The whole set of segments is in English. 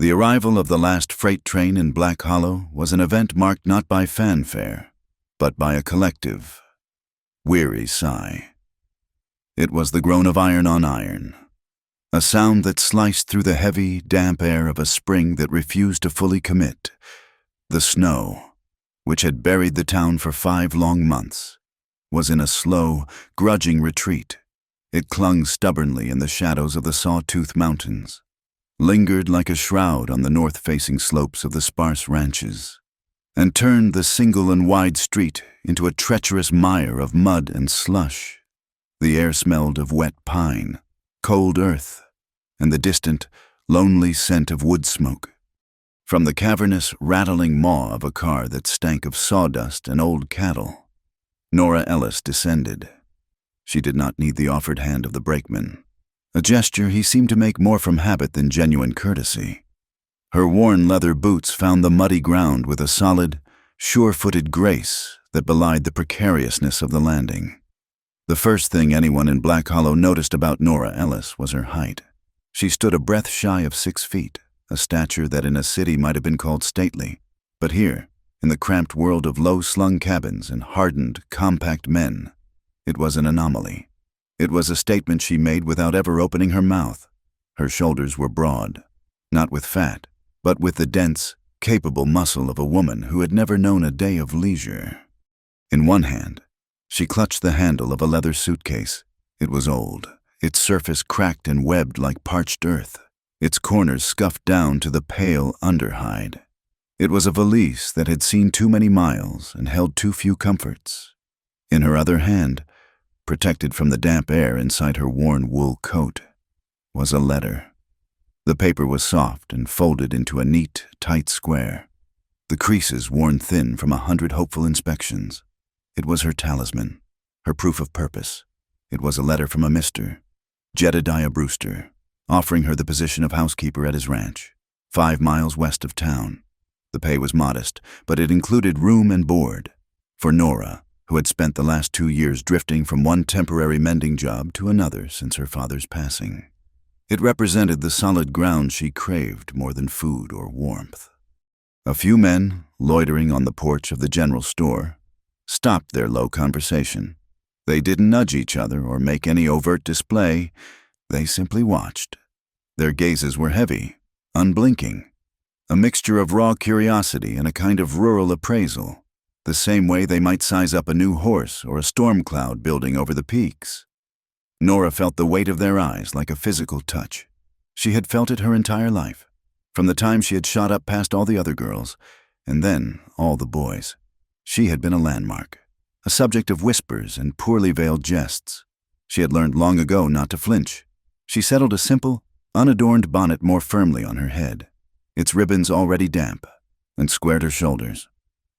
The arrival of the last freight train in Black Hollow was an event marked not by fanfare, but by a collective, weary sigh. It was the groan of iron on iron, a sound that sliced through the heavy, damp air of a spring that refused to fully commit. The snow, which had buried the town for 5 long months, was in a slow, grudging retreat. It clung stubbornly in the shadows of the Sawtooth Mountains, lingered like a shroud on the north-facing slopes of the sparse ranches, and turned the single and wide street into a treacherous mire of mud and slush. The air smelled of wet pine, cold earth, and the distant, lonely scent of wood smoke. From the cavernous, rattling maw of a car that stank of sawdust and old cattle, Nora Ellis descended. She did not need the offered hand of the brakeman, a gesture he seemed to make more from habit than genuine courtesy. Her worn leather boots found the muddy ground with a solid, sure-footed grace that belied the precariousness of the landing. The first thing anyone in Black Hollow noticed about Nora Ellis was her height. She stood a breath shy of 6 feet, a stature that in a city might have been called stately. But here, in the cramped world of low-slung cabins and hardened, compact men, it was an anomaly. It was a statement she made without ever opening her mouth. Her shoulders were broad, not with fat, but with the dense, capable muscle of a woman who had never known a day of leisure. In one hand, she clutched the handle of a leather suitcase. It was old, its surface cracked and webbed like parched earth, its corners scuffed down to the pale underhide. It was a valise that had seen too many miles and held too few comforts. In her other hand, protected from the damp air inside her worn wool coat, was a letter. The paper was soft and folded into a neat, tight square, the creases worn thin from 100 hopeful inspections. It was her talisman, her proof of purpose. It was a letter from a Mr. Jedediah Brewster, offering her the position of housekeeper at his ranch, 5 miles west of town. The pay was modest, but it included room and board. For Nora, who had spent the last 2 years drifting from one temporary mending job to another since her father's passing, it represented the solid ground she craved more than food or warmth. A few men, loitering on the porch of the general store, stopped their low conversation. They didn't nudge each other or make any overt display. They simply watched. Their gazes were heavy, unblinking, a mixture of raw curiosity and a kind of rural appraisal, the same way they might size up a new horse or a storm cloud building over the peaks. Nora felt the weight of their eyes like a physical touch. She had felt it her entire life, from the time she had shot up past all the other girls, and then all the boys. She had been a landmark, a subject of whispers and poorly veiled jests. She had learned long ago not to flinch. She settled a simple, unadorned bonnet more firmly on her head, its ribbons already damp, and squared her shoulders.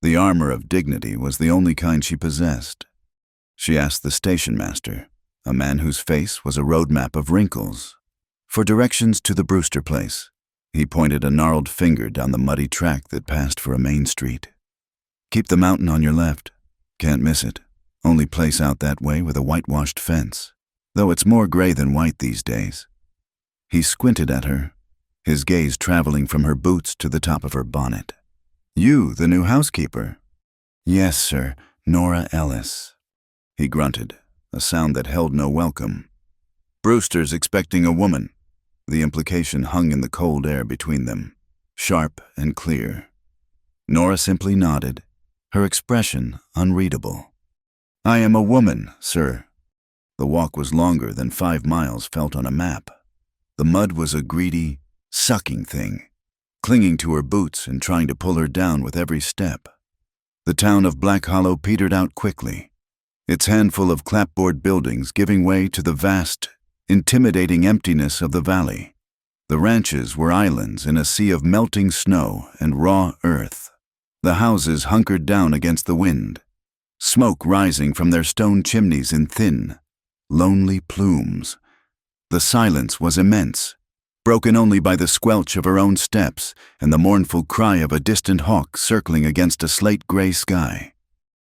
The armor of dignity was the only kind she possessed. She asked the station master, a man whose face was a roadmap of wrinkles, for directions to the Brewster place. He pointed a gnarled finger down the muddy track that passed for a main street. "Keep the mountain on your left. Can't miss it. Only place out that way with a whitewashed fence, though it's more gray than white these days." He squinted at her, his gaze traveling from her boots to the top of her bonnet. "You, the new housekeeper?" "Yes, sir, Nora Ellis," he grunted, a sound that held no welcome. "Brewster's expecting a woman." The implication hung in the cold air between them, sharp and clear. Nora simply nodded, her expression unreadable. "I am a woman, sir." The walk was longer than 5 miles felt on a map. The mud was a greedy, sucking thing, clinging to her boots and trying to pull her down with every step. The town of Black Hollow petered out quickly, its handful of clapboard buildings giving way to the vast, intimidating emptiness of the valley. The ranches were islands in a sea of melting snow and raw earth. The houses hunkered down against the wind, smoke rising from their stone chimneys in thin, lonely plumes. The silence was immense, broken only by the squelch of her own steps and the mournful cry of a distant hawk circling against a slate-gray sky.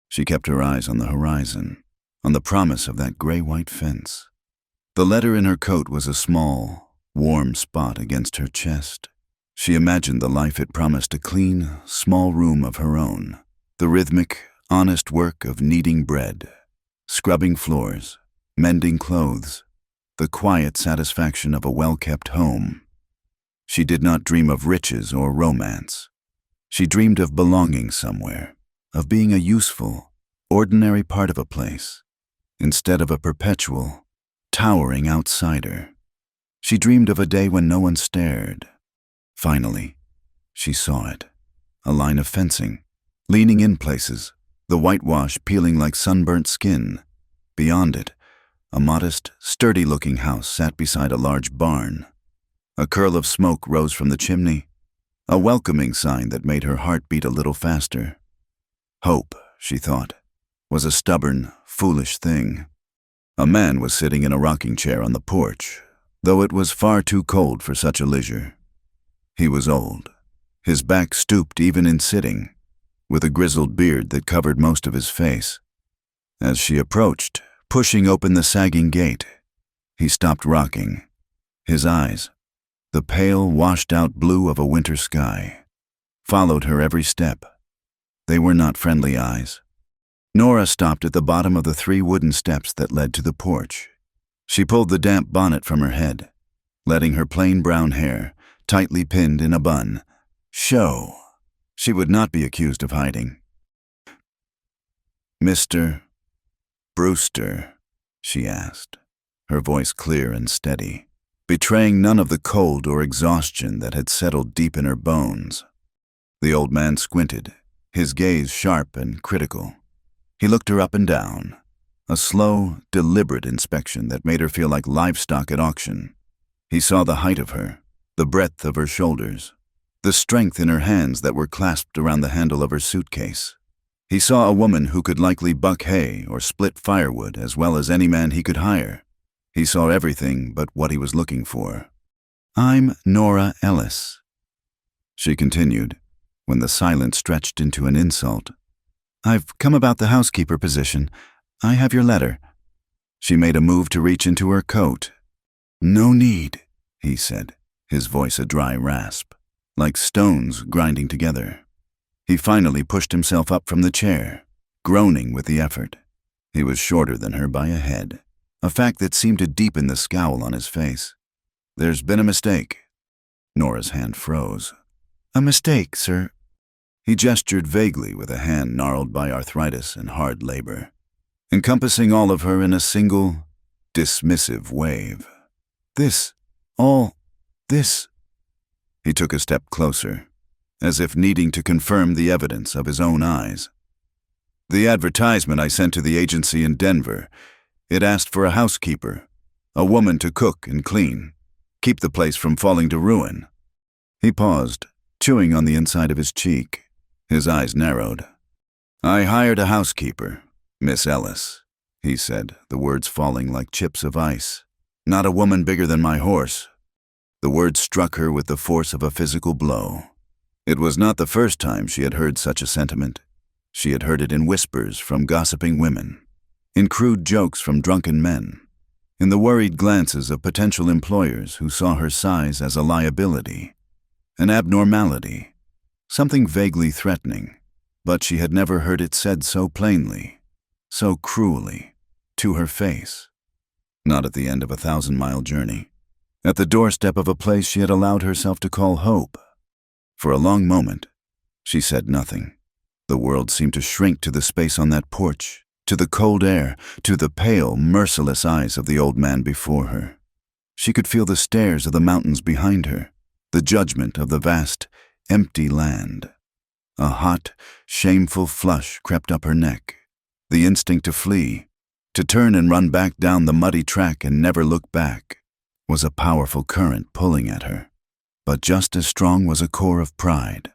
She kept her eyes on the horizon, on the promise of that gray-white fence. The letter in her coat was a small, warm spot against her chest. She imagined the life it promised, a clean, small room of her own, the rhythmic, honest work of kneading bread, scrubbing floors, mending clothes, the quiet satisfaction of a well-kept home. She did not dream of riches or romance. She dreamed of belonging somewhere, of being a useful, ordinary part of a place, instead of a perpetual, towering outsider. She dreamed of a day when no one stared. Finally, she saw it, a line of fencing, leaning in places, the whitewash peeling like sunburnt skin. Beyond it, a modest, sturdy-looking house sat beside a large barn. A curl of smoke rose from the chimney, a welcoming sign that made her heart beat a little faster. Hope, she thought, was a stubborn, foolish thing. A man was sitting in a rocking chair on the porch, though it was far too cold for such a leisure. He was old, his back stooped even in sitting, with a grizzled beard that covered most of his face. As she approached, pushing open the sagging gate, he stopped rocking. His eyes, the pale, washed-out blue of a winter sky, followed her every step. They were not friendly eyes. Nora stopped at the bottom of the 3 wooden steps that led to the porch. She pulled the damp bonnet from her head, letting her plain brown hair, tightly pinned in a bun, show. She would not be accused of hiding. "Mr. Brewster?" she asked, her voice clear and steady, betraying none of the cold or exhaustion that had settled deep in her bones. The old man squinted, his gaze sharp and critical. He looked her up and down, a slow, deliberate inspection that made her feel like livestock at auction. He saw the height of her, the breadth of her shoulders, the strength in her hands that were clasped around the handle of her suitcase. He saw a woman who could likely buck hay or split firewood as well as any man he could hire. He saw everything but what he was looking for. "I'm Nora Ellis," she continued, when the silence stretched into an insult. "I've come about the housekeeper position. I have your letter." She made a move to reach into her coat. "No need," he said, his voice a dry rasp, like stones grinding together. He finally pushed himself up from the chair, groaning with the effort. He was shorter than her by a head, a fact that seemed to deepen the scowl on his face. "There's been a mistake." Nora's hand froze. "A mistake, sir?" He gestured vaguely with a hand gnarled by arthritis and hard labor, encompassing all of her in a single, dismissive wave. All this. He took a step closer, as if needing to confirm the evidence of his own eyes. "The advertisement I sent to the agency in Denver, it asked for a housekeeper, a woman to cook and clean, keep the place from falling to ruin." He paused, chewing on the inside of his cheek. His eyes narrowed. "I hired a housekeeper, Miss Ellis," he said, the words falling like chips of ice. "Not a woman bigger than my horse." The words struck her with the force of a physical blow. It was not the first time she had heard such a sentiment. She had heard it in whispers from gossiping women, in crude jokes from drunken men, in the worried glances of potential employers who saw her size as a liability, an abnormality, something vaguely threatening, but she had never heard it said so plainly, so cruelly, to her face. Not at the end of a 1,000-mile journey, at the doorstep of a place she had allowed herself to call hope. For a long moment, she said nothing. The world seemed to shrink to the space on that porch, to the cold air, to the pale, merciless eyes of the old man before her. She could feel the stares of the mountains behind her, the judgment of the vast, empty land. A hot, shameful flush crept up her neck. The instinct to flee, to turn and run back down the muddy track and never look back, was a powerful current pulling at her. But just as strong was a core of pride,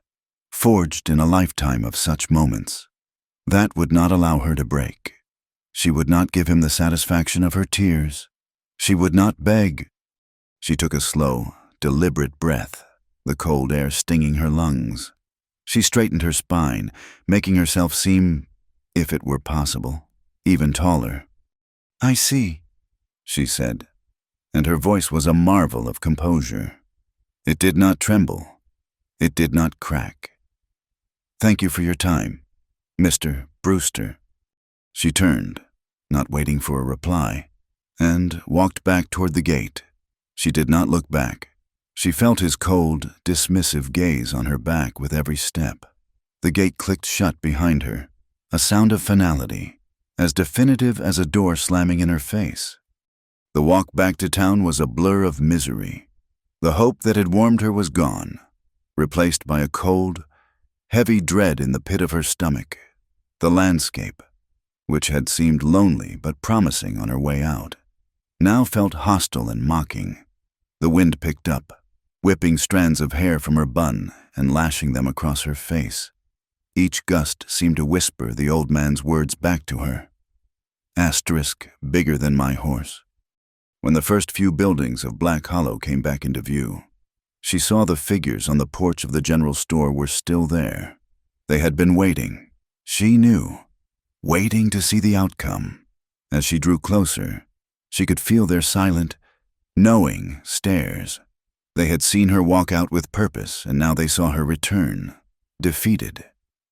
forged in a lifetime of such moments. That would not allow her to break. She would not give him the satisfaction of her tears. She would not beg. She took a slow, deliberate breath, the cold air stinging her lungs. She straightened her spine, making herself seem, if it were possible, even taller. "I see," she said, and her voice was a marvel of composure. It did not tremble, It did not crack. "Thank you for your time, Mr. Brewster." She turned, not waiting for a reply, and walked back toward the gate. She did not look back. She felt his cold, dismissive gaze on her back with every step. The gate clicked shut behind her, a sound of finality, as definitive as a door slamming in her face. The walk back to town was a blur of misery. The hope that had warmed her was gone, replaced by a cold, heavy dread in the pit of her stomach. The landscape, which had seemed lonely but promising on her way out, now felt hostile and mocking. The wind picked up, whipping strands of hair from her bun and lashing them across her face. Each gust seemed to whisper the old man's words back to her. Asterisk bigger than my horse. When the first few buildings of Black Hollow came back into view, she saw the figures on the porch of the general store were still there. They had been waiting. She knew, waiting to see the outcome. As she drew closer, she could feel their silent, knowing stares. They had seen her walk out with purpose, and now they saw her return, defeated.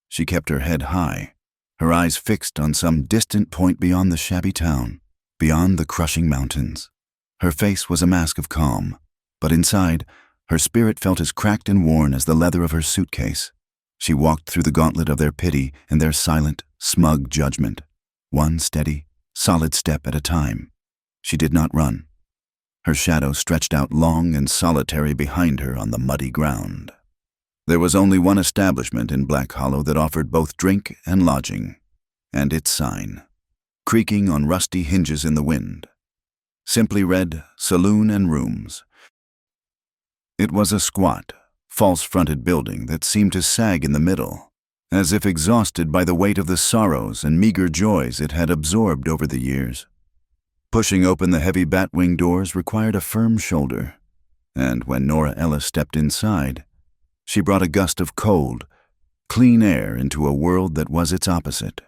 She kept her head high, her eyes fixed on some distant point beyond the shabby town, beyond the crushing mountains. Her face was a mask of calm, but inside, her spirit felt as cracked and worn as the leather of her suitcase. She walked through the gauntlet of their pity and their silent, smug judgment, one steady, solid step at a time. She did not run. Her shadow stretched out long and solitary behind her on the muddy ground. There was only one establishment in Black Hollow that offered both drink and lodging, and its sign, creaking on rusty hinges in the wind, simply read, "Saloon and Rooms." It was a squat, false-fronted building that seemed to sag in the middle, as if exhausted by the weight of the sorrows and meager joys it had absorbed over the years. Pushing open the heavy bat-wing doors required a firm shoulder, and when Nora Ellis stepped inside, she brought a gust of cold, clean air into a world that was its opposite.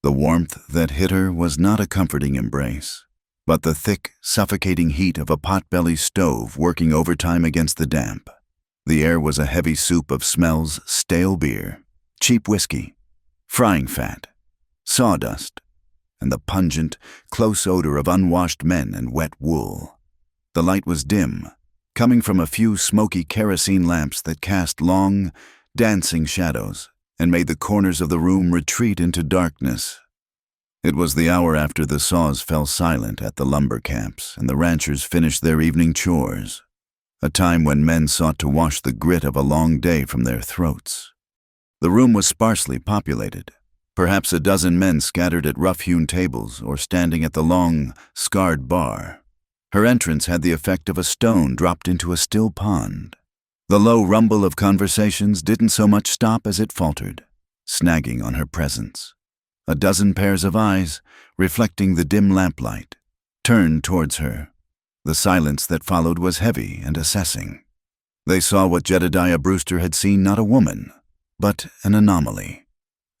The warmth that hit her was not a comforting embrace, but the thick, suffocating heat of a pot-belly stove working overtime against the damp. The air was a heavy soup of smells: stale beer, cheap whiskey, frying fat, sawdust, and the pungent, close odor of unwashed men and wet wool. The light was dim, coming from a few smoky kerosene lamps that cast long, dancing shadows and made the corners of the room retreat into darkness. It was the hour after the saws fell silent at the lumber camps and the ranchers finished their evening chores, a time when men sought to wash the grit of a long day from their throats. The room was sparsely populated, perhaps a dozen men scattered at rough-hewn tables or standing at the long, scarred bar. Her entrance had the effect of a stone dropped into a still pond. The low rumble of conversations didn't so much stop as it faltered, snagging on her presence. A dozen pairs of eyes, reflecting the dim lamplight, turned towards her. The silence that followed was heavy and assessing. They saw what Jedediah Brewster had seen: not a woman, but an anomaly.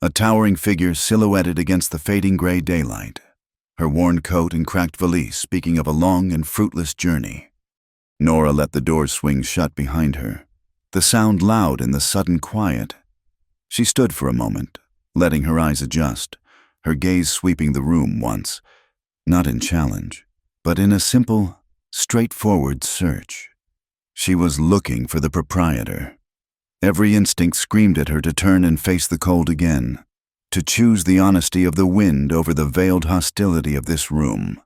A towering figure silhouetted against the fading gray daylight, her worn coat and cracked valise speaking of a long and fruitless journey. Nora let the doors swing shut behind her, the sound loud in the sudden quiet. She stood for a moment, letting her eyes adjust, her gaze sweeping the room once, not in challenge, but in a simple, straightforward search. She was looking for the proprietor. Every instinct screamed at her to turn and face the cold again, to choose the honesty of the wind over the veiled hostility of this room.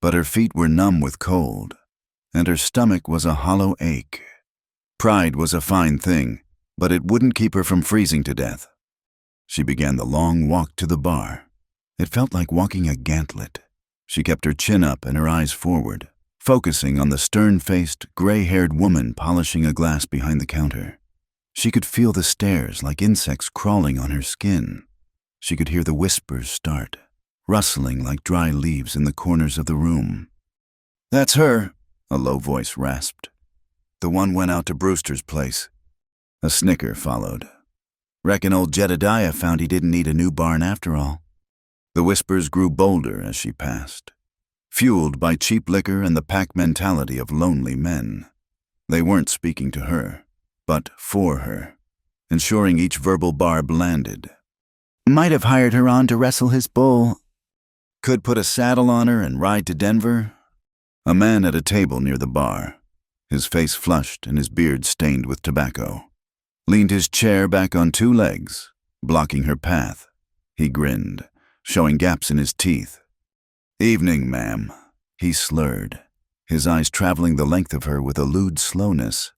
But her feet were numb with cold, and her stomach was a hollow ache. Pride was a fine thing, but it wouldn't keep her from freezing to death. She began the long walk to the bar. It felt like walking a gantlet. She kept her chin up and her eyes forward, focusing on the stern-faced, gray-haired woman polishing a glass behind the counter. She could feel the stares like insects crawling on her skin. She could hear the whispers start, rustling like dry leaves in the corners of the room. "That's her," a low voice rasped. "The one went out to Brewster's place." A snicker followed. "Reckon old Jedediah found he didn't need a new barn after all." The whispers grew bolder as she passed, fueled by cheap liquor and the pack mentality of lonely men. They weren't speaking to her. but for her, ensuring each verbal barb landed. Might have hired her on to wrestle his bull. Could put a saddle on her and ride to Denver. A man at a table near the bar, his face flushed and his beard stained with tobacco, leaned his chair back on two legs, blocking her path. He grinned, showing gaps in his teeth. Evening, ma'am, he slurred, his eyes traveling the length of her with a lewd slowness.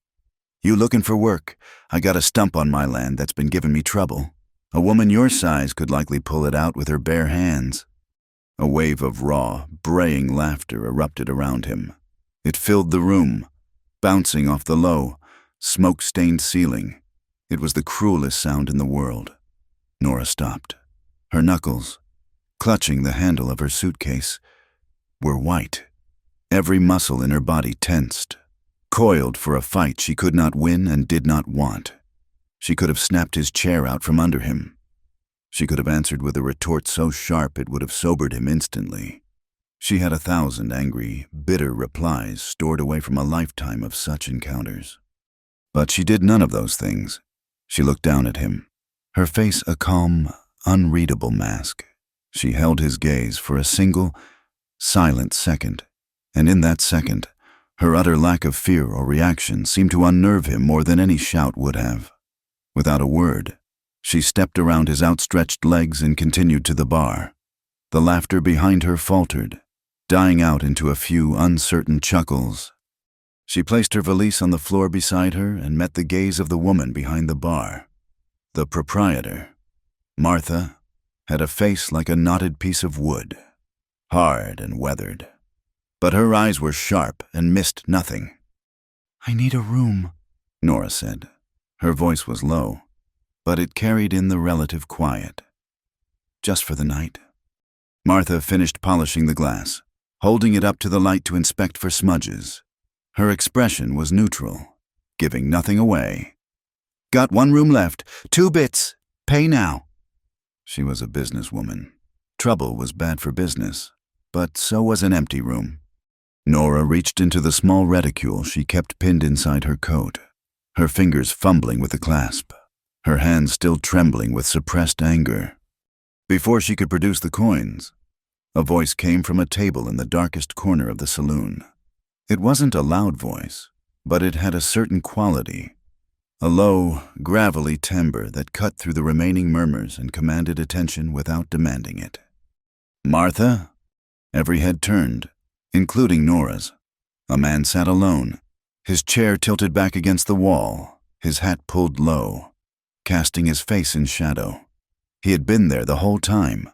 You looking for work? I got a stump on my land that's been giving me trouble. A woman your size could likely pull it out with her bare hands. A wave of raw, braying laughter erupted around him. It filled the room, bouncing off the low, smoke-stained ceiling. It was the cruelest sound in the world. Nora stopped. Her knuckles, clutching the handle of her suitcase, were white. Every muscle in her body tensed, coiled for a fight she could not win and did not want. She could have snapped his chair out from under him. She could have answered with a retort so sharp it would have sobered him instantly. She had 1,000 angry, bitter replies stored away from a lifetime of such encounters. But she did none of those things. She looked down at him, her face a calm, unreadable mask. She held his gaze for a single, silent second, and in that second, her utter lack of fear or reaction seemed to unnerve him more than any shout would have. Without a word, she stepped around his outstretched legs and continued to the bar. The laughter behind her faltered, dying out into a few uncertain chuckles. She placed her valise on the floor beside her and met the gaze of the woman behind the bar. The proprietor, Martha, had a face like a knotted piece of wood, hard and weathered. But her eyes were sharp and missed nothing. I need a room, Nora said. Her voice was low, but it carried in the relative quiet. Just for the night. Martha finished polishing the glass, holding it up to the light to inspect for smudges. Her expression was neutral, giving nothing away. Got 1 room left, 2 bits, pay now. She was a businesswoman. Trouble was bad for business, but so was an empty room. Nora reached into the small reticule she kept pinned inside her coat, her fingers fumbling with the clasp, her hands still trembling with suppressed anger. Before she could produce the coins, a voice came from a table in the darkest corner of the saloon. It wasn't a loud voice, but it had a certain quality, a low, gravelly timbre that cut through the remaining murmurs and commanded attention without demanding it. Martha? Every head turned, including Nora's. A man sat alone, his chair tilted back against the wall, his hat pulled low, casting his face in shadow. He had been there the whole time,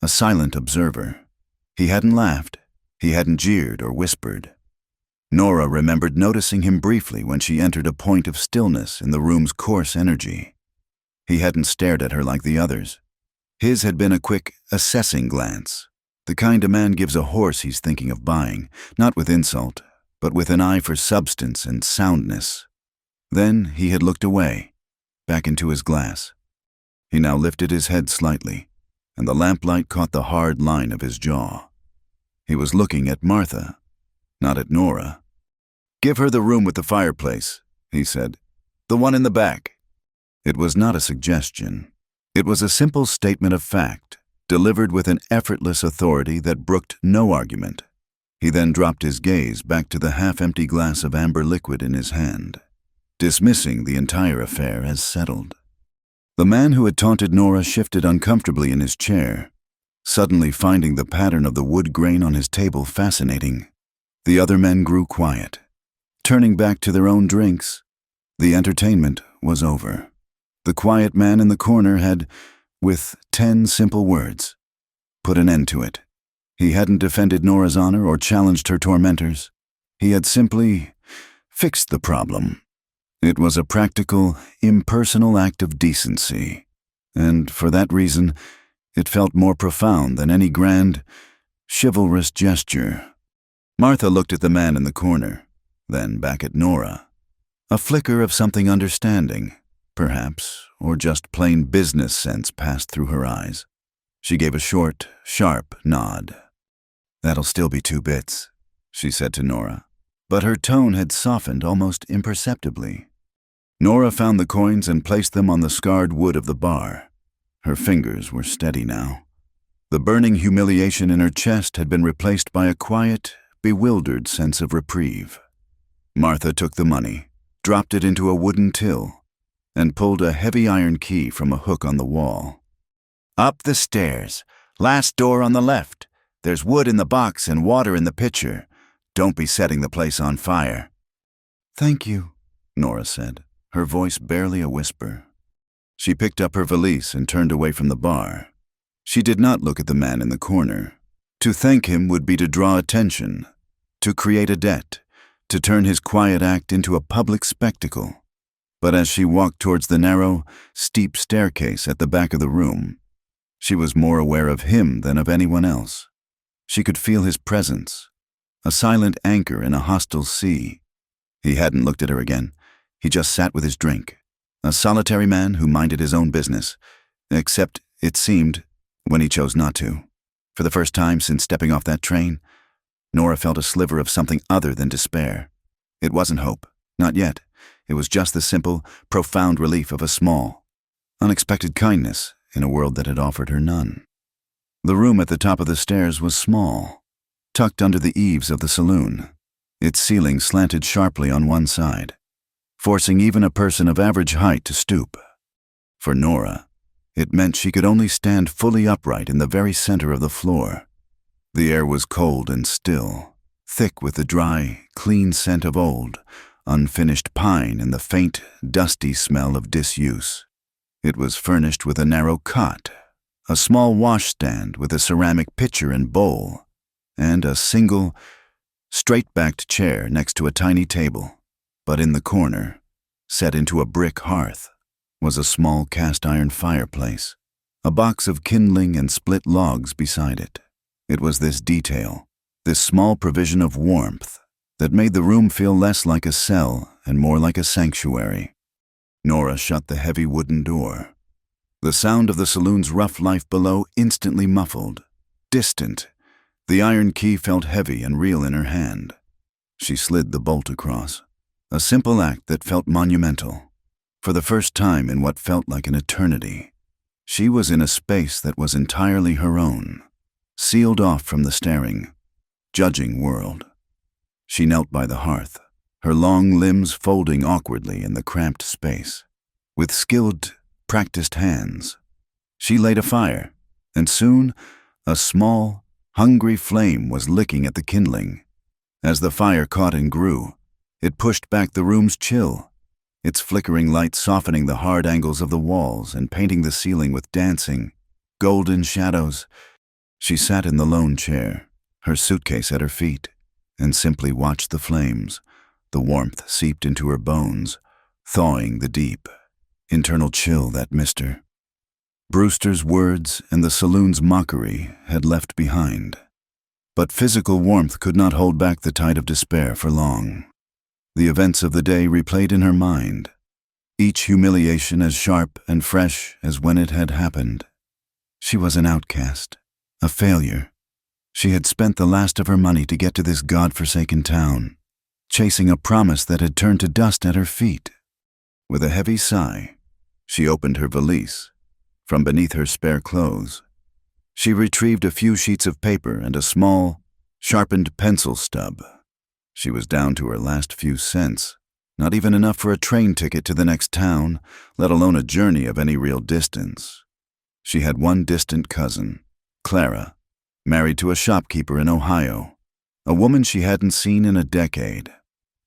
a silent observer. He hadn't laughed, he hadn't jeered or whispered. Nora remembered noticing him briefly when she entered a point of stillness in the room's coarse energy. He hadn't stared at her like the others. His had been a quick, assessing glance, the kind a man gives a horse he's thinking of buying, not with insult, but with an eye for substance and soundness. Then he had looked away, back into his glass. He now lifted his head slightly, and the lamplight caught the hard line of his jaw. He was looking at Martha, not at Nora. Give her the room with the fireplace, he said. The one in the back. It was not a suggestion. It was a simple statement of fact, delivered with an effortless authority that brooked no argument. He then dropped his gaze back to the half-empty glass of amber liquid in his hand, dismissing the entire affair as settled. The man who had taunted Nora shifted uncomfortably in his chair, suddenly finding the pattern of the wood grain on his table fascinating. The other men grew quiet, turning back to their own drinks. The entertainment was over. The quiet man in the corner had, with 10 simple words, put an end to it. He hadn't defended Nora's honor or challenged her tormentors. He had simply fixed the problem. It was a practical, impersonal act of decency, and for that reason, it felt more profound than any grand, chivalrous gesture. Martha looked at the man in the corner, then back at Nora. A flicker of something understanding, perhaps, or just plain business sense passed through her eyes. She gave a short, sharp nod. That'll still be 2 bits, she said to Nora, but her tone had softened almost imperceptibly. Nora found the coins and placed them on the scarred wood of the bar. Her fingers were steady now. The burning humiliation in her chest had been replaced by a quiet, bewildered sense of reprieve. Martha took the money, dropped it into a wooden till, and pulled a heavy iron key from a hook on the wall. "Up the stairs. Last door on the left. There's wood in the box and water in the pitcher. Don't be setting the place on fire." "Thank you," Nora said, her voice barely a whisper. She picked up her valise and turned away from the bar. She did not look at the man in the corner. To thank him would be to draw attention, to create a debt, to turn his quiet act into a public spectacle. But as she walked towards the narrow, steep staircase at the back of the room, she was more aware of him than of anyone else. She could feel his presence, a silent anchor in a hostile sea. He hadn't looked at her again. He just sat with his drink, a solitary man who minded his own business, except, it seemed, when he chose not to. For the first time since stepping off that train, Nora felt a sliver of something other than despair. It wasn't hope, not yet. It was just the simple, profound relief of a small, unexpected kindness in a world that had offered her none. The room at the top of the stairs was small, tucked under the eaves of the saloon. Its ceiling slanted sharply on one side, forcing even a person of average height to stoop. For Nora, it meant she could only stand fully upright in the very center of the floor. The air was cold and still, thick with the dry, clean scent of old, unfinished pine and the faint, dusty smell of disuse. It was furnished with a narrow cot, a small washstand with a ceramic pitcher and bowl, and a single, straight-backed chair next to a tiny table. But in the corner, set into a brick hearth, was a small cast-iron fireplace, a box of kindling and split logs beside it. It was this detail, this small provision of warmth, that made the room feel less like a cell and more like a sanctuary. Nora shut the heavy wooden door. The sound of the saloon's rough life below instantly muffled, distant. The iron key felt heavy and real in her hand. She slid the bolt across, a simple act that felt monumental. For the first time in what felt like an eternity, she was in a space that was entirely her own, sealed off from the staring, judging world. She knelt by the hearth, her long limbs folding awkwardly in the cramped space. With skilled, practiced hands, she laid a fire, and soon a small, hungry flame was licking at the kindling. As the fire caught and grew, it pushed back the room's chill, its flickering light softening the hard angles of the walls and painting the ceiling with dancing, golden shadows. She sat in the lone chair, her suitcase at her feet, and simply watched the flames. The warmth seeped into her bones, thawing the deep, internal chill that missed her. Brewster's words and the saloon's mockery had left behind. But physical warmth could not hold back the tide of despair for long. The events of the day replayed in her mind, each humiliation as sharp and fresh as when it had happened. She was an outcast, a failure. She had spent the last of her money to get to this God-forsaken town, chasing a promise that had turned to dust at her feet. With a heavy sigh, she opened her valise. From beneath her spare clothes, she retrieved a few sheets of paper and a small, sharpened pencil stub. She was down to her last few cents, not even enough for a train ticket to the next town, let alone a journey of any real distance. She had one distant cousin, Clara, married to a shopkeeper in Ohio, a woman she hadn't seen in a decade.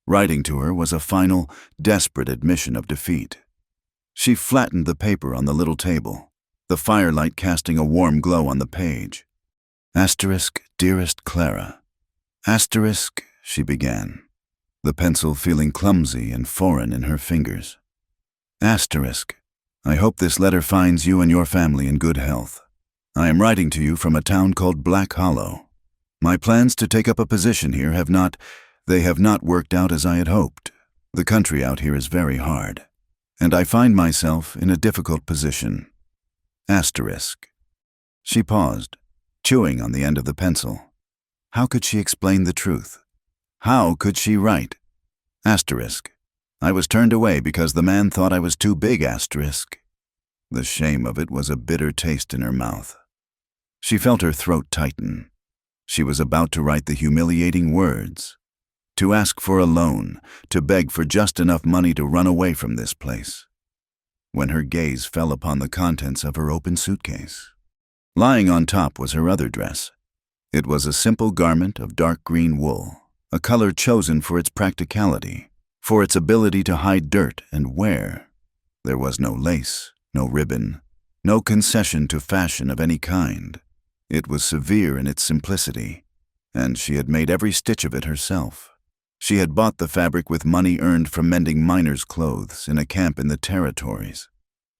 Writing to her was a final, desperate admission of defeat. She flattened the paper on the little table, the firelight casting a warm glow on the page. Asterisk, dearest Clara. Asterisk, she began, the pencil feeling clumsy and foreign in her fingers. Asterisk, I hope this letter finds you and your family in good health. I am writing to you from a town called Black Hollow. My plans to take up a position here have not worked out as I had hoped. The country out here is very hard, and I find myself in a difficult position. Asterisk. She paused, chewing on the end of the pencil. How could she explain the truth? How could she write? Asterisk. I was turned away because the man thought I was too big, asterisk. The shame of it was a bitter taste in her mouth. She felt her throat tighten. She was about to write the humiliating words, to ask for a loan, to beg for just enough money to run away from this place, when her gaze fell upon the contents of her open suitcase. Lying on top was her other dress. It was a simple garment of dark green wool, a color chosen for its practicality, for its ability to hide dirt and wear. There was no lace, no ribbon, no concession to fashion of any kind. It was severe in its simplicity, and she had made every stitch of it herself. She had bought the fabric with money earned from mending miners' clothes in a camp in the territories.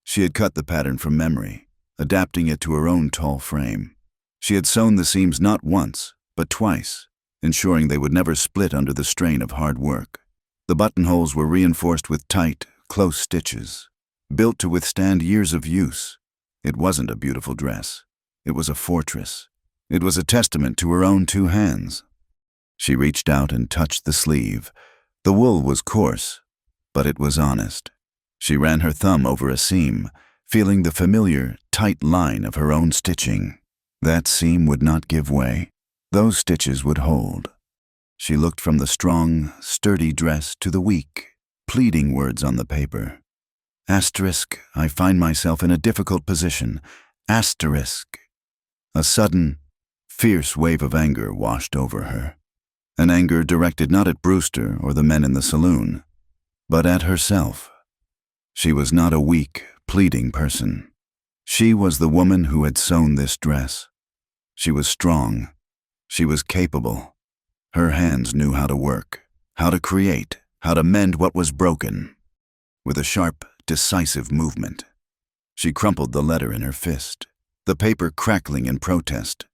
She had cut the pattern from memory, adapting it to her own tall frame. She had sewn the seams not once, but twice, ensuring they would never split under the strain of hard work. The buttonholes were reinforced with tight, close stitches, built to withstand years of use. It wasn't a beautiful dress. It was a fortress. It was a testament to her own two hands. She reached out and touched the sleeve. The wool was coarse, but it was honest. She ran her thumb over a seam, feeling the familiar, tight line of her own stitching. That seam would not give way. Those stitches would hold. She looked from the strong, sturdy dress to the weak, pleading words on the paper. Asterisk, I find myself in a difficult position. Asterisk. A sudden, fierce wave of anger washed over her. An anger directed not at Brewster or the men in the saloon, but at herself. She was not a weak, pleading person. She was the woman who had sewn this dress. She was strong. She was capable. Her hands knew how to work, how to create, how to mend what was broken. With a sharp, decisive movement, she crumpled the letter in her fist, the paper crackling in protest.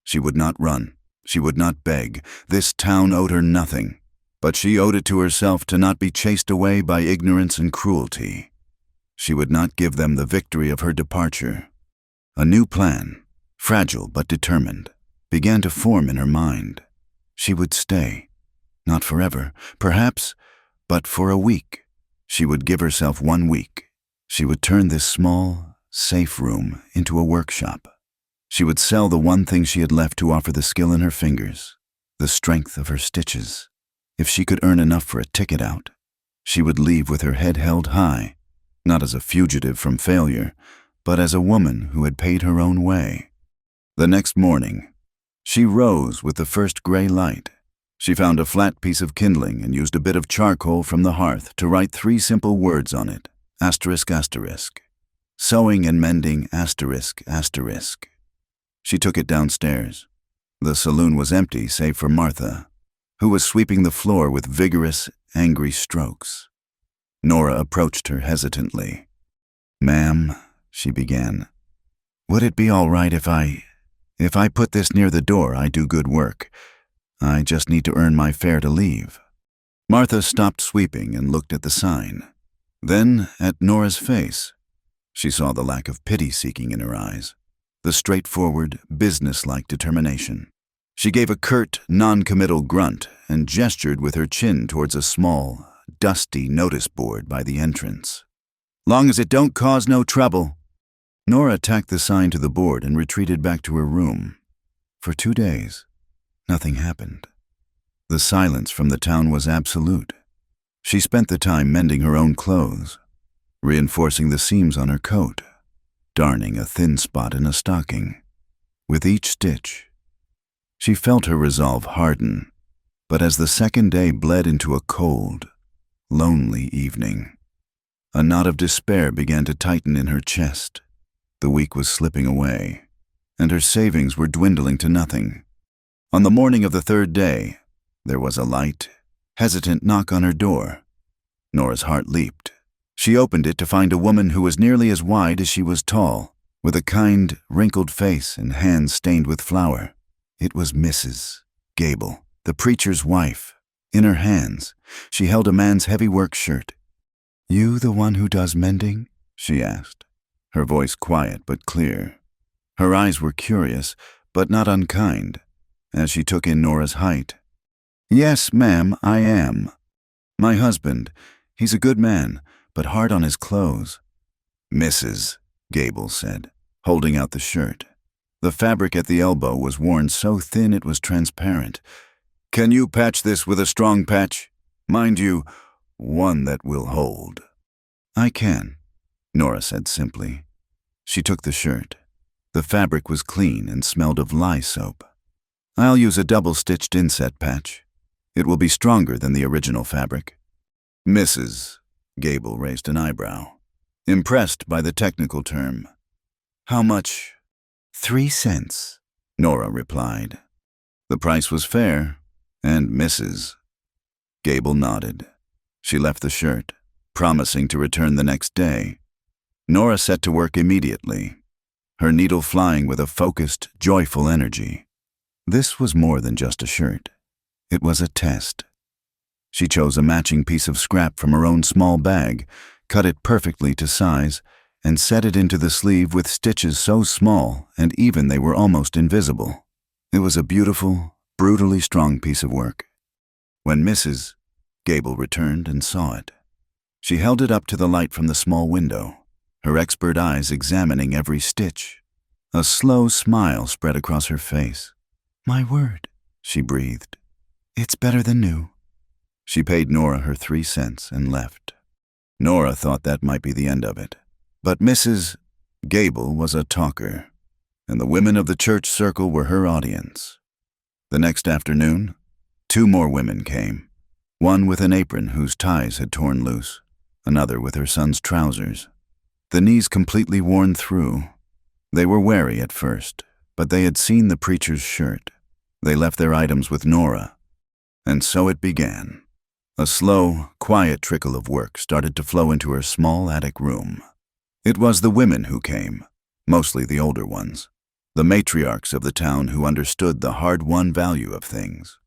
She would not run. She would not beg. This town owed her nothing, but she owed it to herself to not be chased away by ignorance and cruelty. She would not give them the victory of her departure. A new plan, fragile but determined, began to form in her mind. She would stay, not forever, perhaps, but for a week. She would give herself 1 week. She would turn this small, safe room into a workshop. She would sell the one thing she had left to offer the skill in her fingers, the strength of her stitches. If she could earn enough for a ticket out, she would leave with her head held high, not as a fugitive from failure, but as a woman who had paid her own way. The next morning, she rose with the first gray light. She found a flat piece of kindling and used a bit of charcoal from the hearth to write 3 simple words on it, asterisk, asterisk. Sewing and mending, asterisk, asterisk. She took it downstairs. The saloon was empty save for Martha, who was sweeping the floor with vigorous, angry strokes. Nora approached her hesitantly. "Ma'am," she began, "would it be all right if I put this near the door? I do good work. I just need to earn my fare to leave." Martha stopped sweeping and looked at the sign, then at Nora's face. She saw the lack of pity-seeking in her eyes, the straightforward, business-like determination. She gave a curt, non-committal grunt and gestured with her chin towards a small, dusty notice board by the entrance. "Long as it don't cause no trouble." Nora tacked the sign to the board and retreated back to her room. For 2 days, nothing happened. The silence from the town was absolute. She spent the time mending her own clothes, reinforcing the seams on her coat, darning a thin spot in a stocking. With each stitch, she felt her resolve harden, but as the second day bled into a cold, lonely evening, a knot of despair began to tighten in her chest. The week was slipping away, and her savings were dwindling to nothing. On the morning of the 3rd day, there was a light, hesitant knock on her door. Nora's heart leaped. She opened it to find a woman who was nearly as wide as she was tall, with a kind, wrinkled face and hands stained with flour. It was Mrs. Gable, the preacher's wife. In her hands, she held a man's heavy work shirt. "You the one who does mending?" she asked, her voice quiet but clear. Her eyes were curious, but not unkind, as she took in Nora's height. "Yes, ma'am, I am. My husband, He's a good man, but hard on his clothes. Mrs., Gable said, holding out the shirt. The fabric at the elbow was worn so thin it was transparent. Can you patch this with a strong patch? Mind you, one that will hold. I can, Nora said simply. She took the shirt. The fabric was clean and smelled of lye soap. I'll use a double-stitched inset patch. It will be stronger than the original fabric. Mrs., Gable raised an eyebrow, impressed by the technical term. How much? 3 cents, Nora replied. The price was fair, and Mrs. Gable nodded. She left the shirt, promising to return the next day. Nora set to work immediately, her needle flying with a focused, joyful energy. This was more than just a shirt. It was a test. She chose a matching piece of scrap from her own small bag, cut it perfectly to size, and set it into the sleeve with stitches so small and even they were almost invisible. It was a beautiful, brutally strong piece of work. When Mrs. Gable returned and saw it, she held it up to the light from the small window, her expert eyes examining every stitch. A slow smile spread across her face. My word, she breathed. It's better than new. She paid Nora her 3 cents and left. Nora thought that might be the end of it. But Mrs. Gable was a talker, and the women of the church circle were her audience. The next afternoon, 2 more women came, one with an apron whose ties had torn loose, another with her son's trousers, the knees completely worn through. They were wary at first, but they had seen the preacher's shirt. They left their items with Nora, and so it began. A slow, quiet trickle of work started to flow into her small attic room. It was the women who came, mostly the older ones, the matriarchs of the town who understood the hard-won value of things,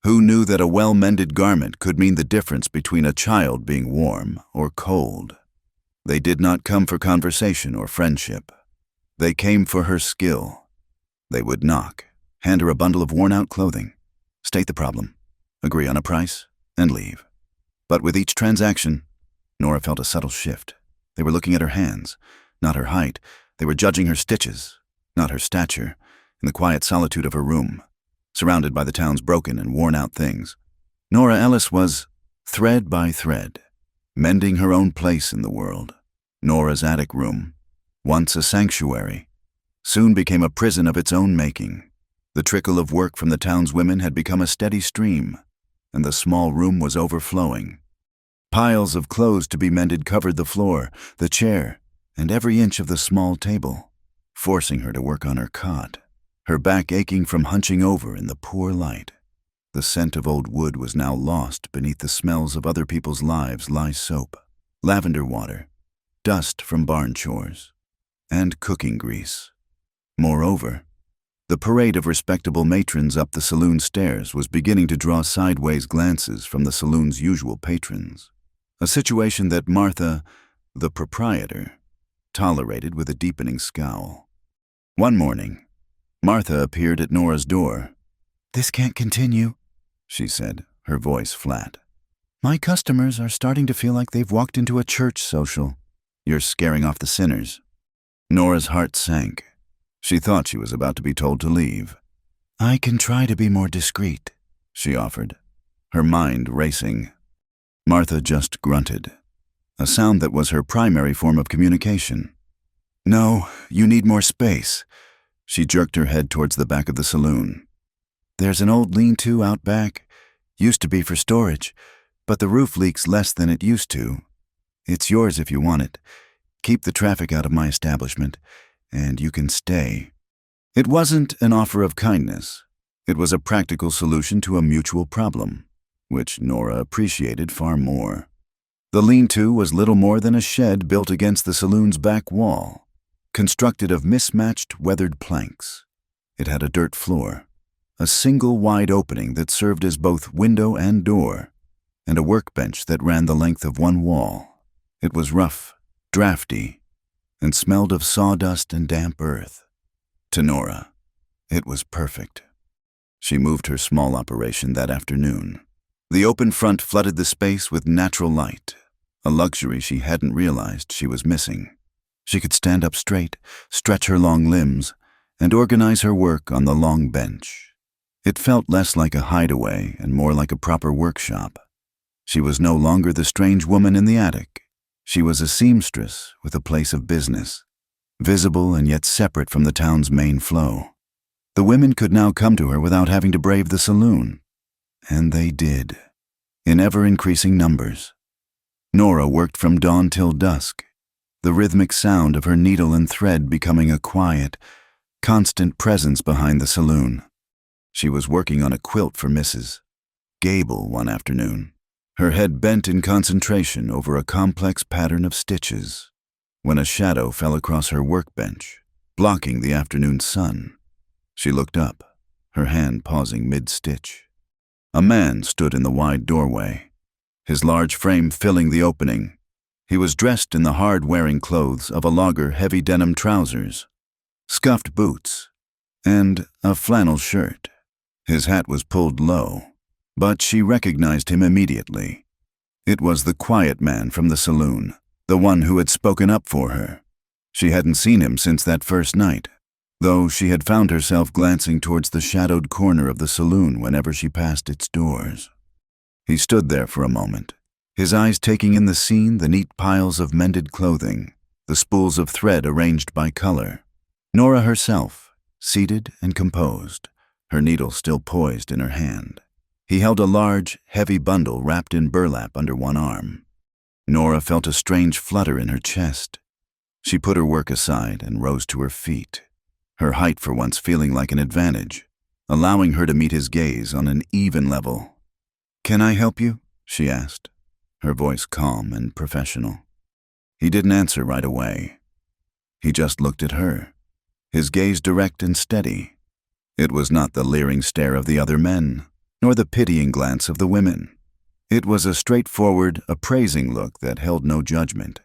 who knew that a well-mended garment could mean the difference between a child being warm or cold. They did not come for conversation or friendship. They came for her skill. They would knock, hand her a bundle of worn-out clothing, state the problem, agree on a price, and leave. But with each transaction, Nora felt a subtle shift. They were looking at her hands, not her height. They were judging her stitches, not her stature, in the quiet solitude of her room, surrounded by the town's broken and worn-out things. Nora Ellis was, thread by thread, mending her own place in the world. Nora's attic room, once a sanctuary, soon became a prison of its own making. The trickle of work from the town's women had become a steady stream, and the small room was overflowing. Piles of clothes to be mended covered the floor, the chair, and every inch of the small table, forcing her to work on her cot, her back aching from hunching over in the poor light. The scent of old wood was now lost beneath the smells of other people's lives: lye soap, lavender water, dust from barn chores, and cooking grease. Moreover, the parade of respectable matrons up the saloon stairs was beginning to draw sideways glances from the saloon's usual patrons, a situation that Martha, the proprietor, tolerated with a deepening scowl. One morning, Martha appeared at Nora's door. "This can't continue," she said, her voice flat. "My customers are starting to feel like they've walked into a church social. You're scaring off the sinners." Nora's heart sank. She thought she was about to be told to leave. "I can try to be more discreet," she offered, her mind racing. Martha just grunted, a sound that was her primary form of communication. "No, you need more space." She jerked her head towards the back of the saloon. "There's an old lean-to out back. Used to be for storage, but the roof leaks less than it used to. It's yours if you want it. Keep the traffic out of my establishment, and you can stay." It wasn't an offer of kindness. It was a practical solution to a mutual problem, which Nora appreciated far more. The lean-to was little more than a shed built against the saloon's back wall, constructed of mismatched weathered planks. It had a dirt floor, a single wide opening that served as both window and door, and a workbench that ran the length of one wall. It was rough, drafty, and smelled of sawdust and damp earth. To Nora, it was perfect. She moved her small operation that afternoon. The open front flooded the space with natural light, a luxury she hadn't realized she was missing. She could stand up straight, stretch her long limbs, and organize her work on the long bench. It felt less like a hideaway and more like a proper workshop. She was no longer the strange woman in the attic. She was a seamstress with a place of business, visible and yet separate from the town's main flow. The women could now come to her without having to brave the saloon. And they did, in ever-increasing numbers. Nora worked from dawn till dusk, the rhythmic sound of her needle and thread becoming a quiet, constant presence behind the saloon. She was working on a quilt for Mrs. Gable one afternoon, her head bent in concentration over a complex pattern of stitches, when a shadow fell across her workbench, blocking the afternoon sun. She looked up, her hand pausing mid-stitch. A man stood in the wide doorway, his large frame filling the opening. He was dressed in the hard-wearing clothes of a logger, heavy denim trousers, scuffed boots, and a flannel shirt. His hat was pulled low, but she recognized him immediately. It was the quiet man from the saloon, the one who had spoken up for her. She hadn't seen him since that first night, though she had found herself glancing towards the shadowed corner of the saloon whenever she passed its doors. He stood there for a moment, his eyes taking in the scene, the neat piles of mended clothing, the spools of thread arranged by color. Nora herself, seated and composed, her needle still poised in her hand. He held a large, heavy bundle wrapped in burlap under one arm. Nora felt a strange flutter in her chest. She put her work aside and rose to her feet, her height for once feeling like an advantage, allowing her to meet his gaze on an even level. "Can I help you?" she asked, her voice calm and professional. He didn't answer right away. He just looked at her, his gaze direct and steady. It was not the leering stare of the other men, nor the pitying glance of the women. It was a straightforward, appraising look that held no judgment.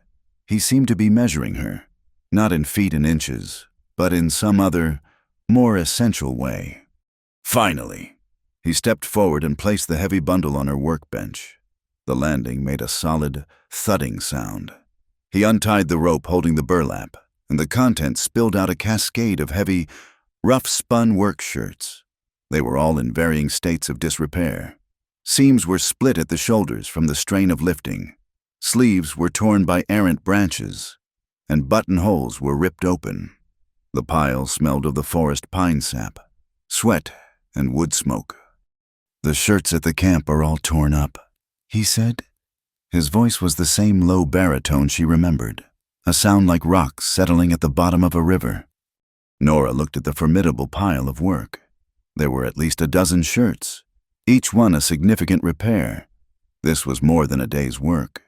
He seemed to be measuring her, not in feet and inches, but in some other, more essential way. Finally, he stepped forward and placed the heavy bundle on her workbench. The landing made a solid, thudding sound. He untied the rope holding the burlap, and the contents spilled out a cascade of heavy, rough-spun work shirts. They were all in varying states of disrepair. Seams were split at the shoulders from the strain of lifting. Sleeves were torn by errant branches, and buttonholes were ripped open. The pile smelled of the forest pine sap, sweat, and wood smoke. "The shirts at the camp are all torn up," he said. His voice was the same low baritone she remembered, a sound like rocks settling at the bottom of a river. Nora looked at the formidable pile of work. There were at least a dozen shirts, each one a significant repair. This was more than a day's work.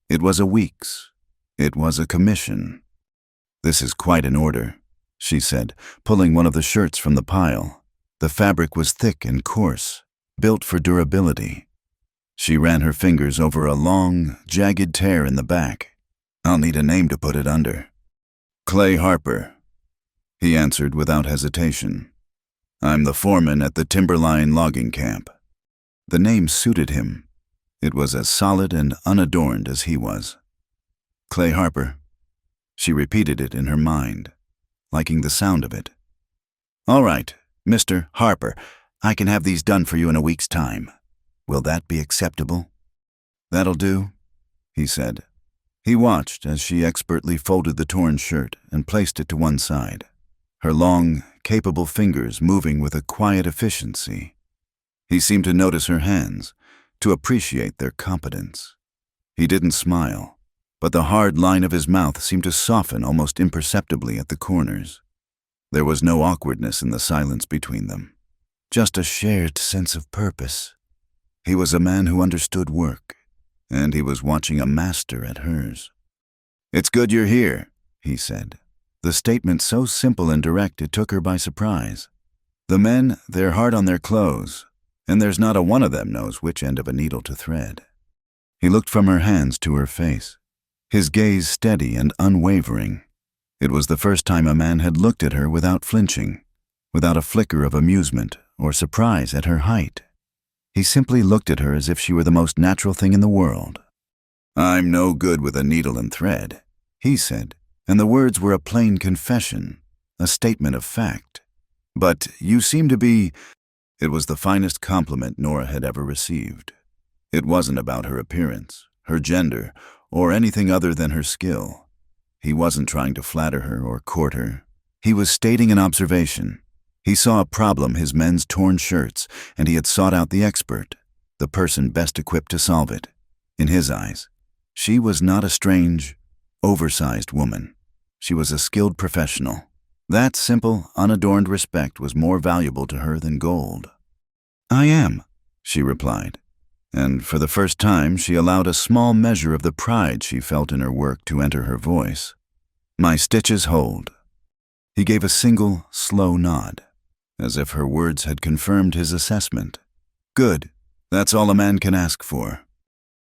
It was a week's. It was a commission. "This is quite an order," she said, pulling one of the shirts from the pile. The fabric was thick and coarse, built for durability. She ran her fingers over a long, jagged tear in the back. "I'll need a name to put it under." "Clay Harper," he answered without hesitation. "I'm the foreman at the Timberline logging camp." The name suited him. It was as solid and unadorned as he was. "Clay Harper." She repeated it in her mind, liking the sound of it. "All right, Mr. Harper, I can have these done for you in a week's time. Will that be acceptable?" "That'll do," he said. He watched as she expertly folded the torn shirt and placed it to one side, her long, capable fingers moving with a quiet efficiency. He seemed to notice her hands, to appreciate their competence. He didn't smile, but the hard line of his mouth seemed to soften almost imperceptibly at the corners. There was no awkwardness in the silence between them, just a shared sense of purpose. He was a man who understood work, and he was watching a master at hers. "It's good you're here," he said. The statement so simple and direct it took her by surprise. The men, they're hard on their clothes, and there's not a one of them knows which end of a needle to thread. He looked from her hands to her face, his gaze steady and unwavering. It was the first time a man had looked at her without flinching, without a flicker of amusement or surprise at her height. He simply looked at her as if she were the most natural thing in the world. "I'm no good with a needle and thread," he said, and the words were a plain confession, a statement of fact. "But you seem to be—" It was the finest compliment Nora had ever received. It wasn't about her appearance, her gender, or anything other than her skill. He wasn't trying to flatter her or court her. He was stating an observation. He saw a problem: his men's torn shirts, and he had sought out the expert, the person best equipped to solve it. In his eyes, she was not a strange, oversized woman. She was a skilled professional. That simple, unadorned respect was more valuable to her than gold. "I am," she replied, and for the first time she allowed a small measure of the pride she felt in her work to enter her voice. "My stitches hold." He gave a single, slow nod, as if her words had confirmed his assessment. "Good. That's all a man can ask for."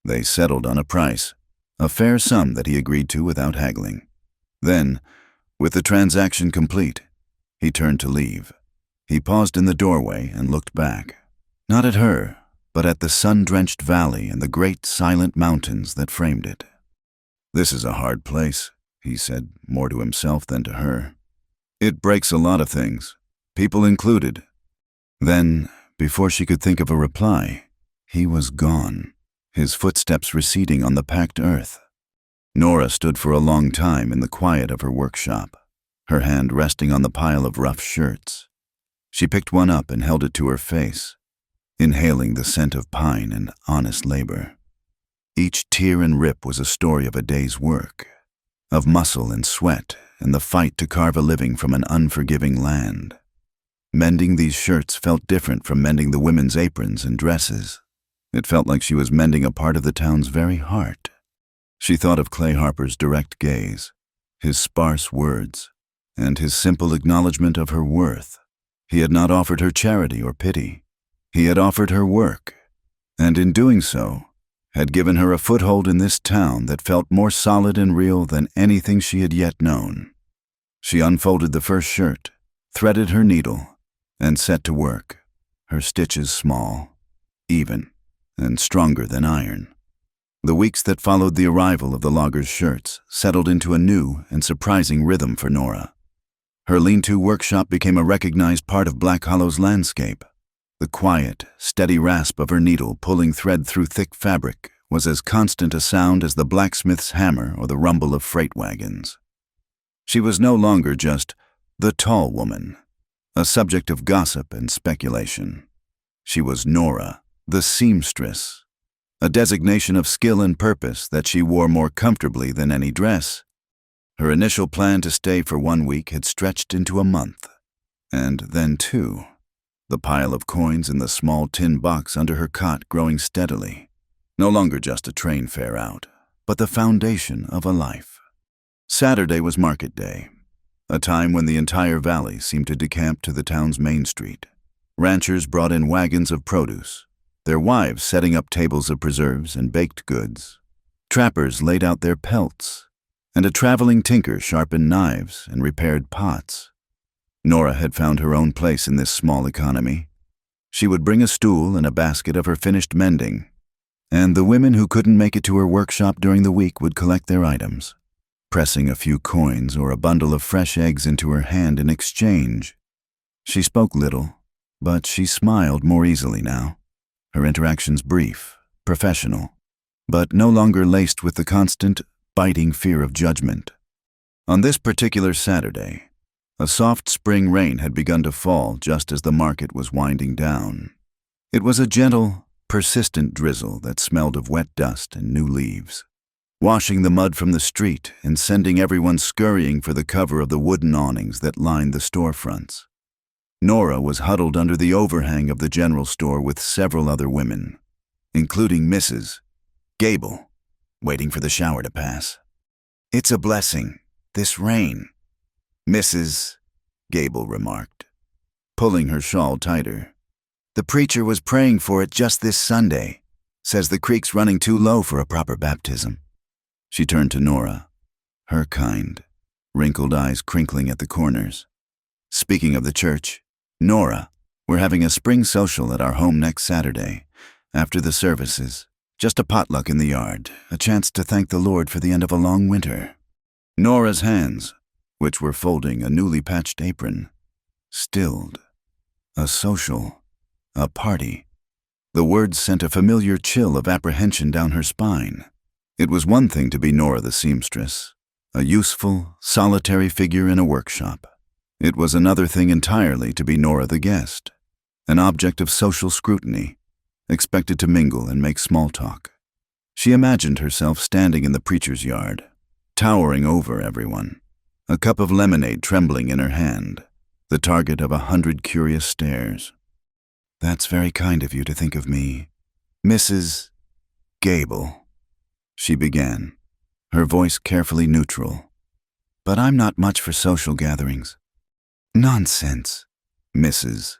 They settled on a price, a fair sum that he agreed to without haggling. Then, with the transaction complete, he turned to leave. He paused in the doorway and looked back, not at her, but at the sun-drenched valley and the great silent mountains that framed it. "This is a hard place," he said, more to himself than to her. "It breaks a lot of things, people included." Then, before she could think of a reply, he was gone, his footsteps receding on the packed earth. Nora stood for a long time in the quiet of her workshop, her hand resting on the pile of rough shirts. She picked one up and held it to her face, inhaling the scent of pine and honest labor. Each tear and rip was a story of a day's work, of muscle and sweat and the fight to carve a living from an unforgiving land. Mending these shirts felt different from mending the women's aprons and dresses. It felt like she was mending a part of the town's very heart. She thought of Clay Harper's direct gaze, his sparse words, and his simple acknowledgement of her worth. He had not offered her charity or pity. He had offered her work, and in doing so, had given her a foothold in this town that felt more solid and real than anything she had yet known. She unfolded the first shirt, threaded her needle, and set to work, her stitches small, even, and stronger than iron. The weeks that followed the arrival of the loggers' shirts settled into a new and surprising rhythm for Nora. Her lean-to workshop became a recognized part of Black Hollow's landscape. The quiet, steady rasp of her needle pulling thread through thick fabric was as constant a sound as the blacksmith's hammer or the rumble of freight wagons. She was no longer just the tall woman, a subject of gossip and speculation. She was Nora, the seamstress, a designation of skill and purpose that she wore more comfortably than any dress. Her initial plan to stay for 1 week had stretched into a month, and then 2, the pile of coins in the small tin box under her cot growing steadily, no longer just a train fare out, but the foundation of a life. Saturday was market day, a time when the entire valley seemed to decamp to the town's main street. Ranchers brought in wagons of produce, their wives setting up tables of preserves and baked goods. Trappers laid out their pelts, and a traveling tinker sharpened knives and repaired pots. Nora had found her own place in this small economy. She would bring a stool and a basket of her finished mending, and the women who couldn't make it to her workshop during the week would collect their items, pressing a few coins or a bundle of fresh eggs into her hand in exchange. She spoke little, but she smiled more easily now. Her interactions brief, professional, but no longer laced with the constant, biting fear of judgment. On this particular Saturday, a soft spring rain had begun to fall just as the market was winding down. It was a gentle, persistent drizzle that smelled of wet dust and new leaves, washing the mud from the street and sending everyone scurrying for the cover of the wooden awnings that lined the storefronts. Nora was huddled under the overhang of the general store with several other women, including Mrs. Gable, waiting for the shower to pass. "It's a blessing, this rain," Mrs. Gable remarked, pulling her shawl tighter. "The preacher was praying for it just this Sunday. Says the creek's running too low for a proper baptism." She turned to Nora, her kind, wrinkled eyes crinkling at the corners. "Speaking of the church, Nora, we're having a spring social at our home next Saturday, after the services. Just a potluck in the yard, a chance to thank the Lord for the end of a long winter. Nora's hands, which were folding a newly patched apron, stilled. A social, a party. The words sent a familiar chill of apprehension down her spine. It was one thing to be Nora the seamstress, a useful, solitary figure in a workshop. It was another thing entirely to be Nora the guest, an object of social scrutiny, expected to mingle and make small talk. She imagined herself standing in the preacher's yard, towering over everyone, a cup of lemonade trembling in her hand, the target of 100 curious stares. "That's very kind of you to think of me, Mrs. Gable," she began, her voice carefully neutral. "But I'm not much for social gatherings." "Nonsense," Mrs.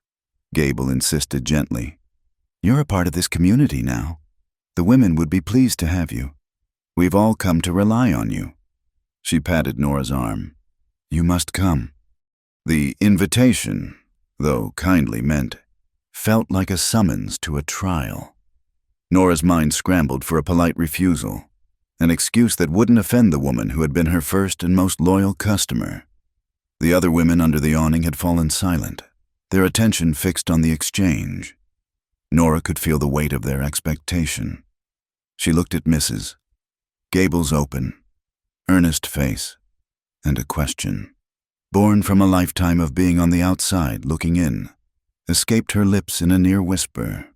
Gable insisted gently. "You're a part of this community now. The women would be pleased to have you. We've all come to rely on you." She patted Nora's arm. "You must come." The invitation, though kindly meant, felt like a summons to a trial. Nora's mind scrambled for a polite refusal, an excuse that wouldn't offend the woman who had been her first and most loyal customer. The other women under the awning had fallen silent, their attention fixed on the exchange. Nora could feel the weight of their expectation. She looked at Mrs. Gable's open, earnest face, and a question, born from a lifetime of being on the outside looking in, escaped her lips in a near whisper.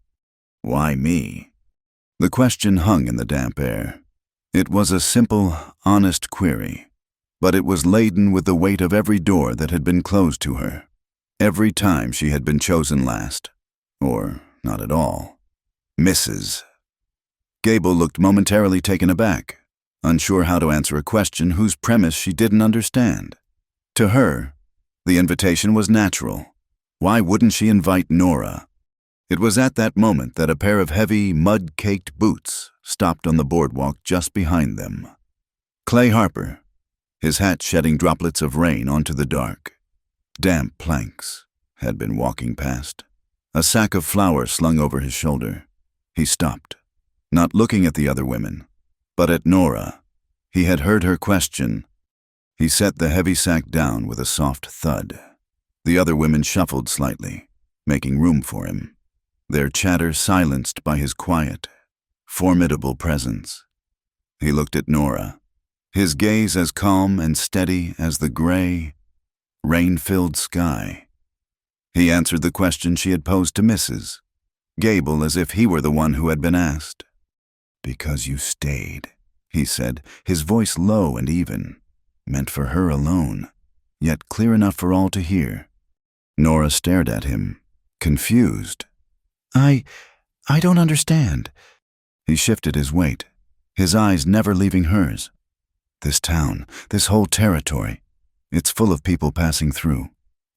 "Why me?" The question hung in the damp air. It was a simple, honest query, but it was laden with the weight of every door that had been closed to her, every time she had been chosen last, or not at all. Mrs. Gable looked momentarily taken aback, unsure how to answer a question whose premise she didn't understand. To her, the invitation was natural. Why wouldn't she invite Nora? It was at that moment that a pair of heavy, mud-caked boots stopped on the boardwalk just behind them. Clay Harper, his hat shedding droplets of rain onto the dark, damp planks, had been walking past, a sack of flour slung over his shoulder. He stopped, not looking at the other women, but at Nora. He had heard her question. He set the heavy sack down with a soft thud. The other women shuffled slightly, making room for him, their chatter silenced by his quiet, formidable presence. He looked at Nora, his gaze as calm and steady as the gray, rain-filled sky. He answered the question she had posed to Mrs. Gable as if he were the one who had been asked. "Because you stayed," he said, his voice low and even, meant for her alone, yet clear enough for all to hear. Nora stared at him, confused. I don't understand." He shifted his weight, his eyes never leaving hers. "This town, this whole territory, it's full of people passing through.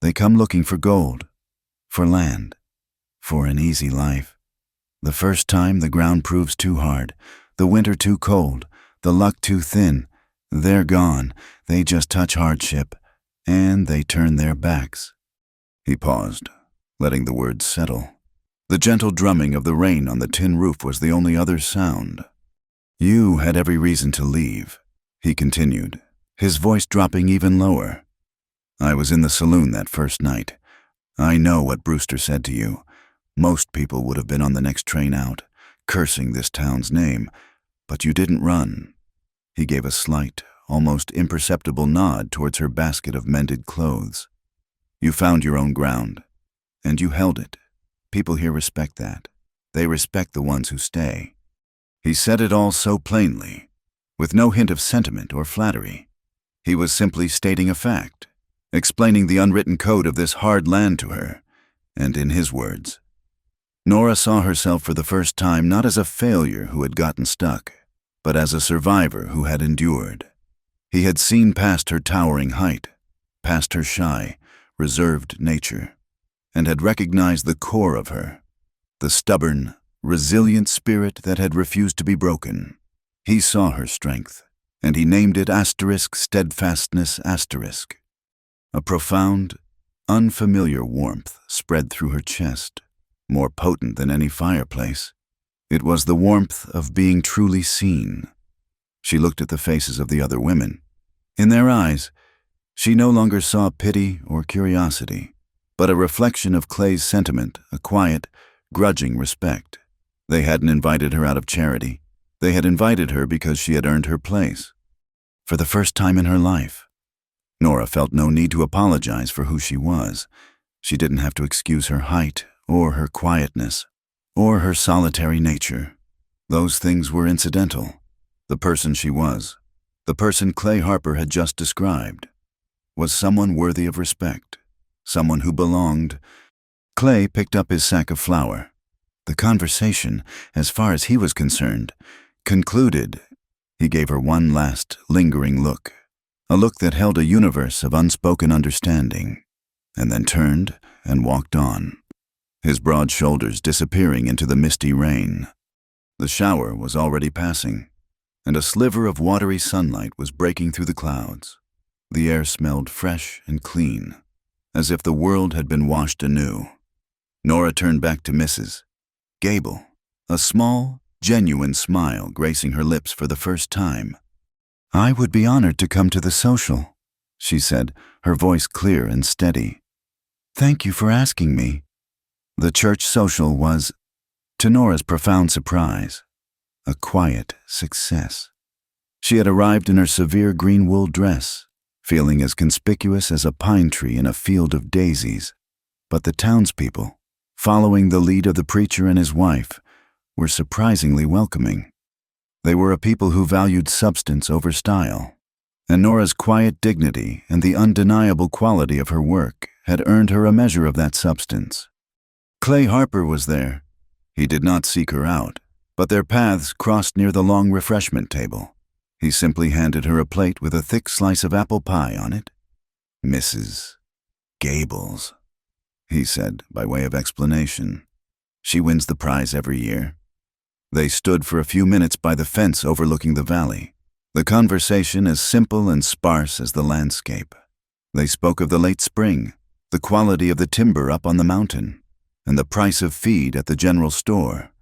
They come looking for gold, for land, for an easy life. The first time the ground proves too hard, the winter too cold, the luck too thin, they're gone. They just touch hardship, and they turn their backs." He paused, letting the words settle. The gentle drumming of the rain on the tin roof was the only other sound. "You had every reason to leave," he continued, his voice dropping even lower. "I was in the saloon that first night. I know what Brewster said to you. Most people would have been on the next train out, cursing this town's name, but you didn't run." He gave a slight, almost imperceptible nod towards her basket of mended clothes. "You found your own ground, and you held it. People here respect that. They respect the ones who stay." He said it all so plainly, with no hint of sentiment or flattery. He was simply stating a fact, explaining the unwritten code of this hard land to her, and in his words. Nora saw herself for the first time not as a failure who had gotten stuck, but as a survivor who had endured. He had seen past her towering height, past her shy, reserved nature, and had recognized the core of her, the stubborn, resilient spirit that had refused to be broken. He saw her strength, and he named it *steadfastness*. A profound, unfamiliar warmth spread through her chest, more potent than any fireplace. It was the warmth of being truly seen. She looked at the faces of the other women. In their eyes, she no longer saw pity or curiosity, but a reflection of Clay's sentiment, a quiet, grudging respect. They hadn't invited her out of charity. They had invited her because she had earned her place. For the first time in her life, Nora felt no need to apologize for who she was. She didn't have to excuse her height, or her quietness, or her solitary nature. Those things were incidental. The person she was, the person Clay Harper had just described, was someone worthy of respect, someone who belonged. Clay picked up his sack of flour. The conversation, as far as he was concerned, concluded. He gave her one last, lingering look, a look that held a universe of unspoken understanding, and then turned and walked on, his broad shoulders disappearing into the misty rain. The shower was already passing, and a sliver of watery sunlight was breaking through the clouds. The air smelled fresh and clean, as if the world had been washed anew. Nora turned back to Mrs. Gable, a small, genuine smile gracing her lips for the first time. "I would be honored to come to the social," she said, her voice clear and steady. "Thank you for asking me." The church social was, to Nora's profound surprise, a quiet success. She had arrived in her severe green wool dress, feeling as conspicuous as a pine tree in a field of daisies. But the townspeople, following the lead of the preacher and his wife, were surprisingly welcoming. They were a people who valued substance over style, and Nora's quiet dignity and the undeniable quality of her work had earned her a measure of that substance. Clay Harper was there. He did not seek her out, but their paths crossed near the long refreshment table. He simply handed her a plate with a thick slice of apple pie on it. "Mrs. Gable's," he said by way of explanation. "She wins the prize every year." They stood for a few minutes by the fence overlooking the valley, the conversation as simple and sparse as the landscape. They spoke of the late spring, the quality of the timber up on the mountain, and the price of feed at the general store.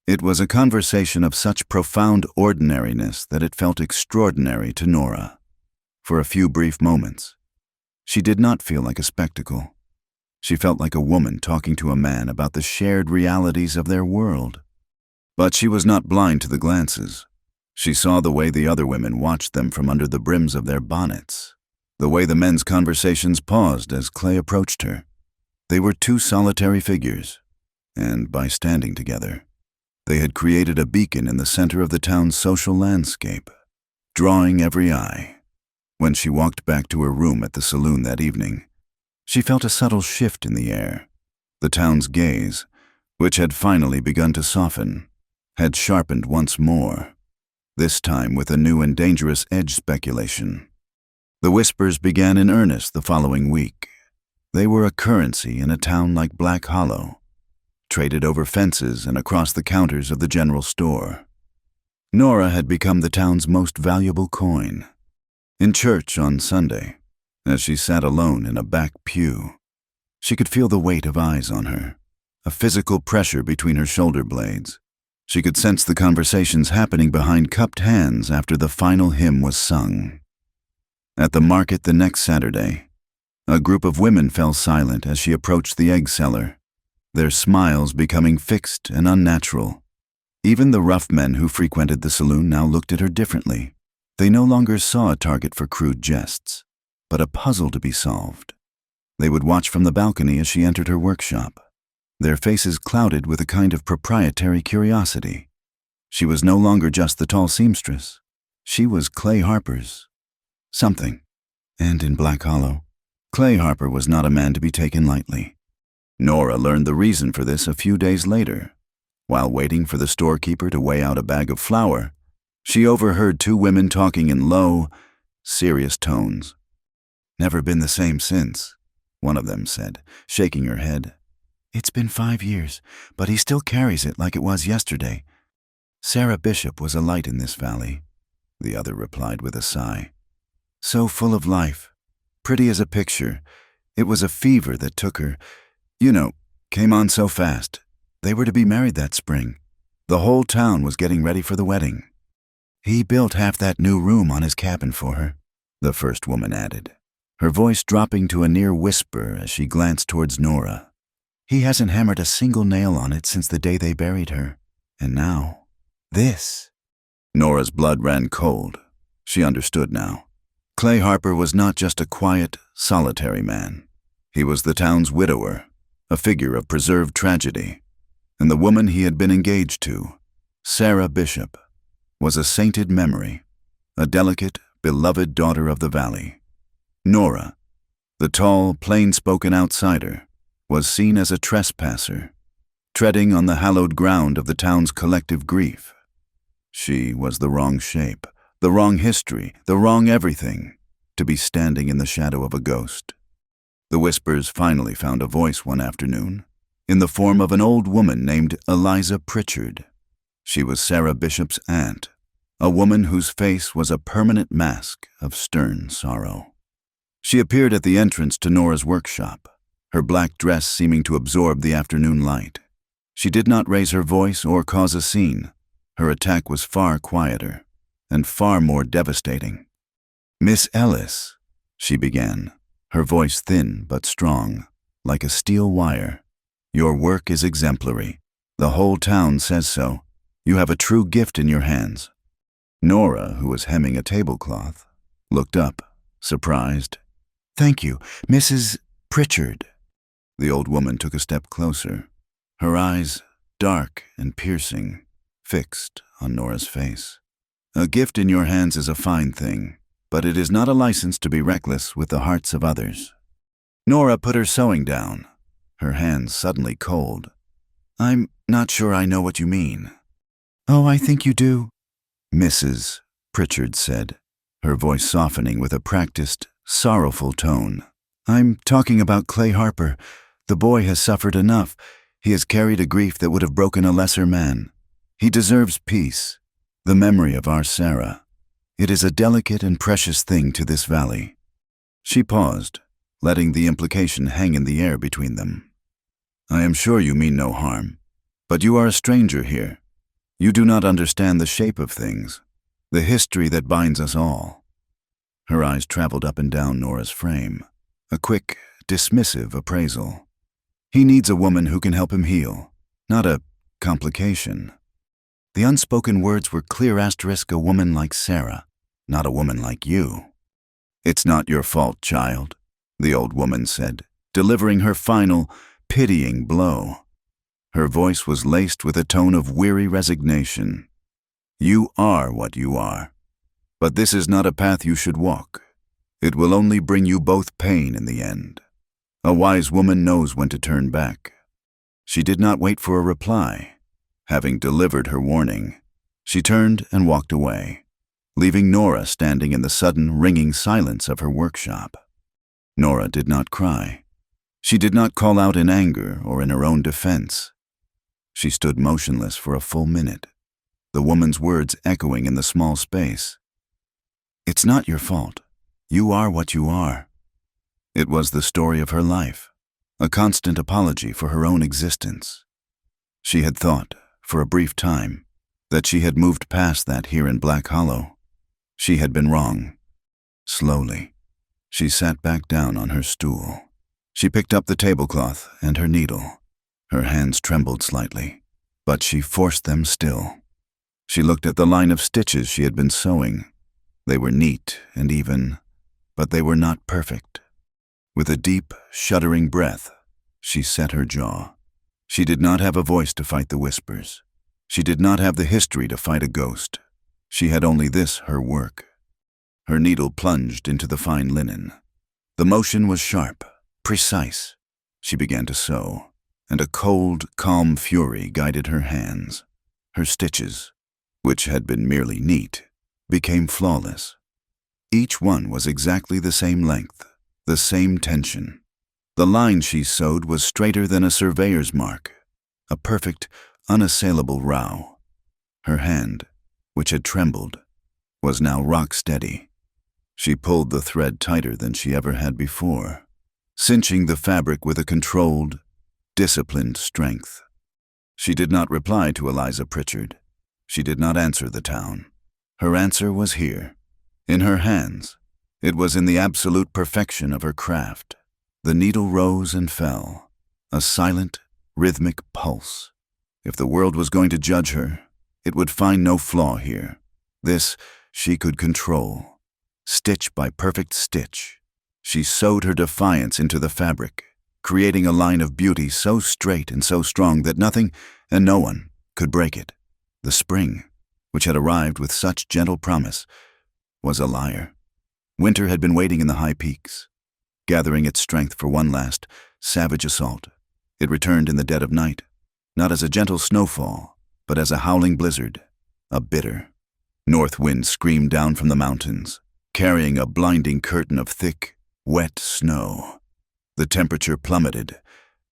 It was a conversation of such profound ordinariness that it felt extraordinary to Nora. For a few brief moments, she did not feel like a spectacle. She felt like a woman talking to a man about the shared realities of their world. But she was not blind to the glances. She saw the way the other women watched them from under the brims of their bonnets, the way the men's conversations paused as Clay approached her. They were two solitary figures, and by standing together, they had created a beacon in the center of the town's social landscape, drawing every eye. When she walked back to her room at the saloon that evening, she felt a subtle shift in the air. The town's gaze, which had finally begun to soften, had sharpened once more, this time with a new and dangerous edge speculation. The whispers began in earnest the following week. They were a currency in a town like Black Hollow, traded over fences and across the counters of the general store. Nora had become the town's most valuable coin. In church on Sunday, as she sat alone in a back pew, she could feel the weight of eyes on her, a physical pressure between her shoulder blades. She could sense the conversations happening behind cupped hands after the final hymn was sung. At the market the next Saturday, a group of women fell silent as she approached the egg seller, their smiles becoming fixed and unnatural. Even the rough men who frequented the saloon now looked at her differently. They no longer saw a target for crude jests, but a puzzle to be solved. They would watch from the balcony as she entered her workshop, their faces clouded with a kind of proprietary curiosity. She was no longer just the tall seamstress. She was Clay Harper's something. And in Black Hollow, Clay Harper was not a man to be taken lightly. Nora learned the reason for this a few days later. While waiting for the storekeeper to weigh out a bag of flour, she overheard two women talking in low, serious tones. "Never been the same since," one of them said, shaking her head. "It's been 5 years, but he still carries it like it was yesterday." "Sarah Bishop was a light in this valley," the other replied with a sigh. "So full of life, pretty as a picture. It was a fever that took her, came on so fast. They were to be married that spring. The whole town was getting ready for the wedding. He built half that new room on his cabin for her, the first woman added, her voice dropping to a near whisper as she glanced towards Nora. He hasn't hammered a single nail on it since the day they buried her. And now, this. Nora's blood ran cold. She understood now. Clay Harper was not just a quiet, solitary man. He was the town's widower, a figure of preserved tragedy. And the woman he had been engaged to, Sarah Bishop, was a sainted memory, a delicate, beloved daughter of the valley. Nora, the tall, plain-spoken outsider, was seen as a trespasser, treading on the hallowed ground of the town's collective grief. She was the wrong shape, the wrong history, the wrong everything, to be standing in the shadow of a ghost. The whispers finally found a voice one afternoon, in the form of an old woman named Eliza Pritchard. She was Sarah Bishop's aunt, a woman whose face was a permanent mask of stern sorrow. She appeared at the entrance to Nora's workshop, her black dress seeming to absorb the afternoon light. She did not raise her voice or cause a scene. Her attack was far quieter and far more devastating. "Miss Ellis," she began, her voice thin but strong, like a steel wire. "Your work is exemplary. The whole town says so. You have a true gift in your hands." Nora, who was hemming a tablecloth, looked up, surprised. "Thank you, Mrs. Pritchard." The old woman took a step closer, her eyes, dark and piercing, fixed on Nora's face. "A gift in your hands is a fine thing, but it is not a license to be reckless with the hearts of others." Nora put her sewing down, her hands suddenly cold. "I'm not sure I know what you mean." "Oh, I think you do," Mrs. Pritchard said, her voice softening with a practiced, sorrowful tone. "I'm talking about Clay Harper. The boy has suffered enough. He has carried a grief that would have broken a lesser man. He deserves peace, the memory of our Sarah. It is a delicate and precious thing to this valley." She paused, letting the implication hang in the air between them. "I am sure you mean no harm, but you are a stranger here. You do not understand the shape of things, the history that binds us all." Her eyes traveled up and down Nora's frame, a quick, dismissive appraisal. "He needs a woman who can help him heal, not a complication." The unspoken words were clear asterisk a woman like Sarah, not a woman like you. "It's not your fault, child," the old woman said, delivering her final, pitying blow. Her voice was laced with a tone of weary resignation. "You are what you are, but this is not a path you should walk. It will only bring you both pain in the end. A wise woman knows when to turn back." She did not wait for a reply. Having delivered her warning, she turned and walked away, leaving Nora standing in the sudden, ringing silence of her workshop. Nora did not cry. She did not call out in anger or in her own defense. She stood motionless for a full minute, the woman's words echoing in the small space. "It's not your fault. You are what you are." It was the story of her life, a constant apology for her own existence. She had thought, for a brief time, that she had moved past that here in Black Hollow. She had been wrong. Slowly, she sat back down on her stool. She picked up the tablecloth and her needle. Her hands trembled slightly, but she forced them still. She looked at the line of stitches she had been sewing. They were neat and even, but they were not perfect. With a deep, shuddering breath, she set her jaw. She did not have a voice to fight the whispers. She did not have the history to fight a ghost. She had only this, her work. Her needle plunged into the fine linen. The motion was sharp, precise. She began to sew, and a cold, calm fury guided her hands. Her stitches, which had been merely neat, became flawless. Each one was exactly the same length, the same tension. The line she sewed was straighter than a surveyor's mark, a perfect, unassailable row. Her hand, which had trembled, was now rock steady. She pulled the thread tighter than she ever had before, cinching the fabric with a controlled, disciplined strength. She did not reply to Eliza Pritchard. She did not answer the town. Her answer was here, in her hands. It was in the absolute perfection of her craft. The needle rose and fell, a silent, rhythmic pulse. If the world was going to judge her, it would find no flaw here. This she could control. Stitch by perfect stitch, she sewed her defiance into the fabric, creating a line of beauty so straight and so strong that nothing and no one could break it. The spring, which had arrived with such gentle promise, was a liar. Winter had been waiting in the high peaks, gathering its strength for one last, savage assault. It returned in the dead of night, not as a gentle snowfall, but as a howling blizzard, a bitter north wind screamed down from the mountains, carrying a blinding curtain of thick, wet snow. The temperature plummeted,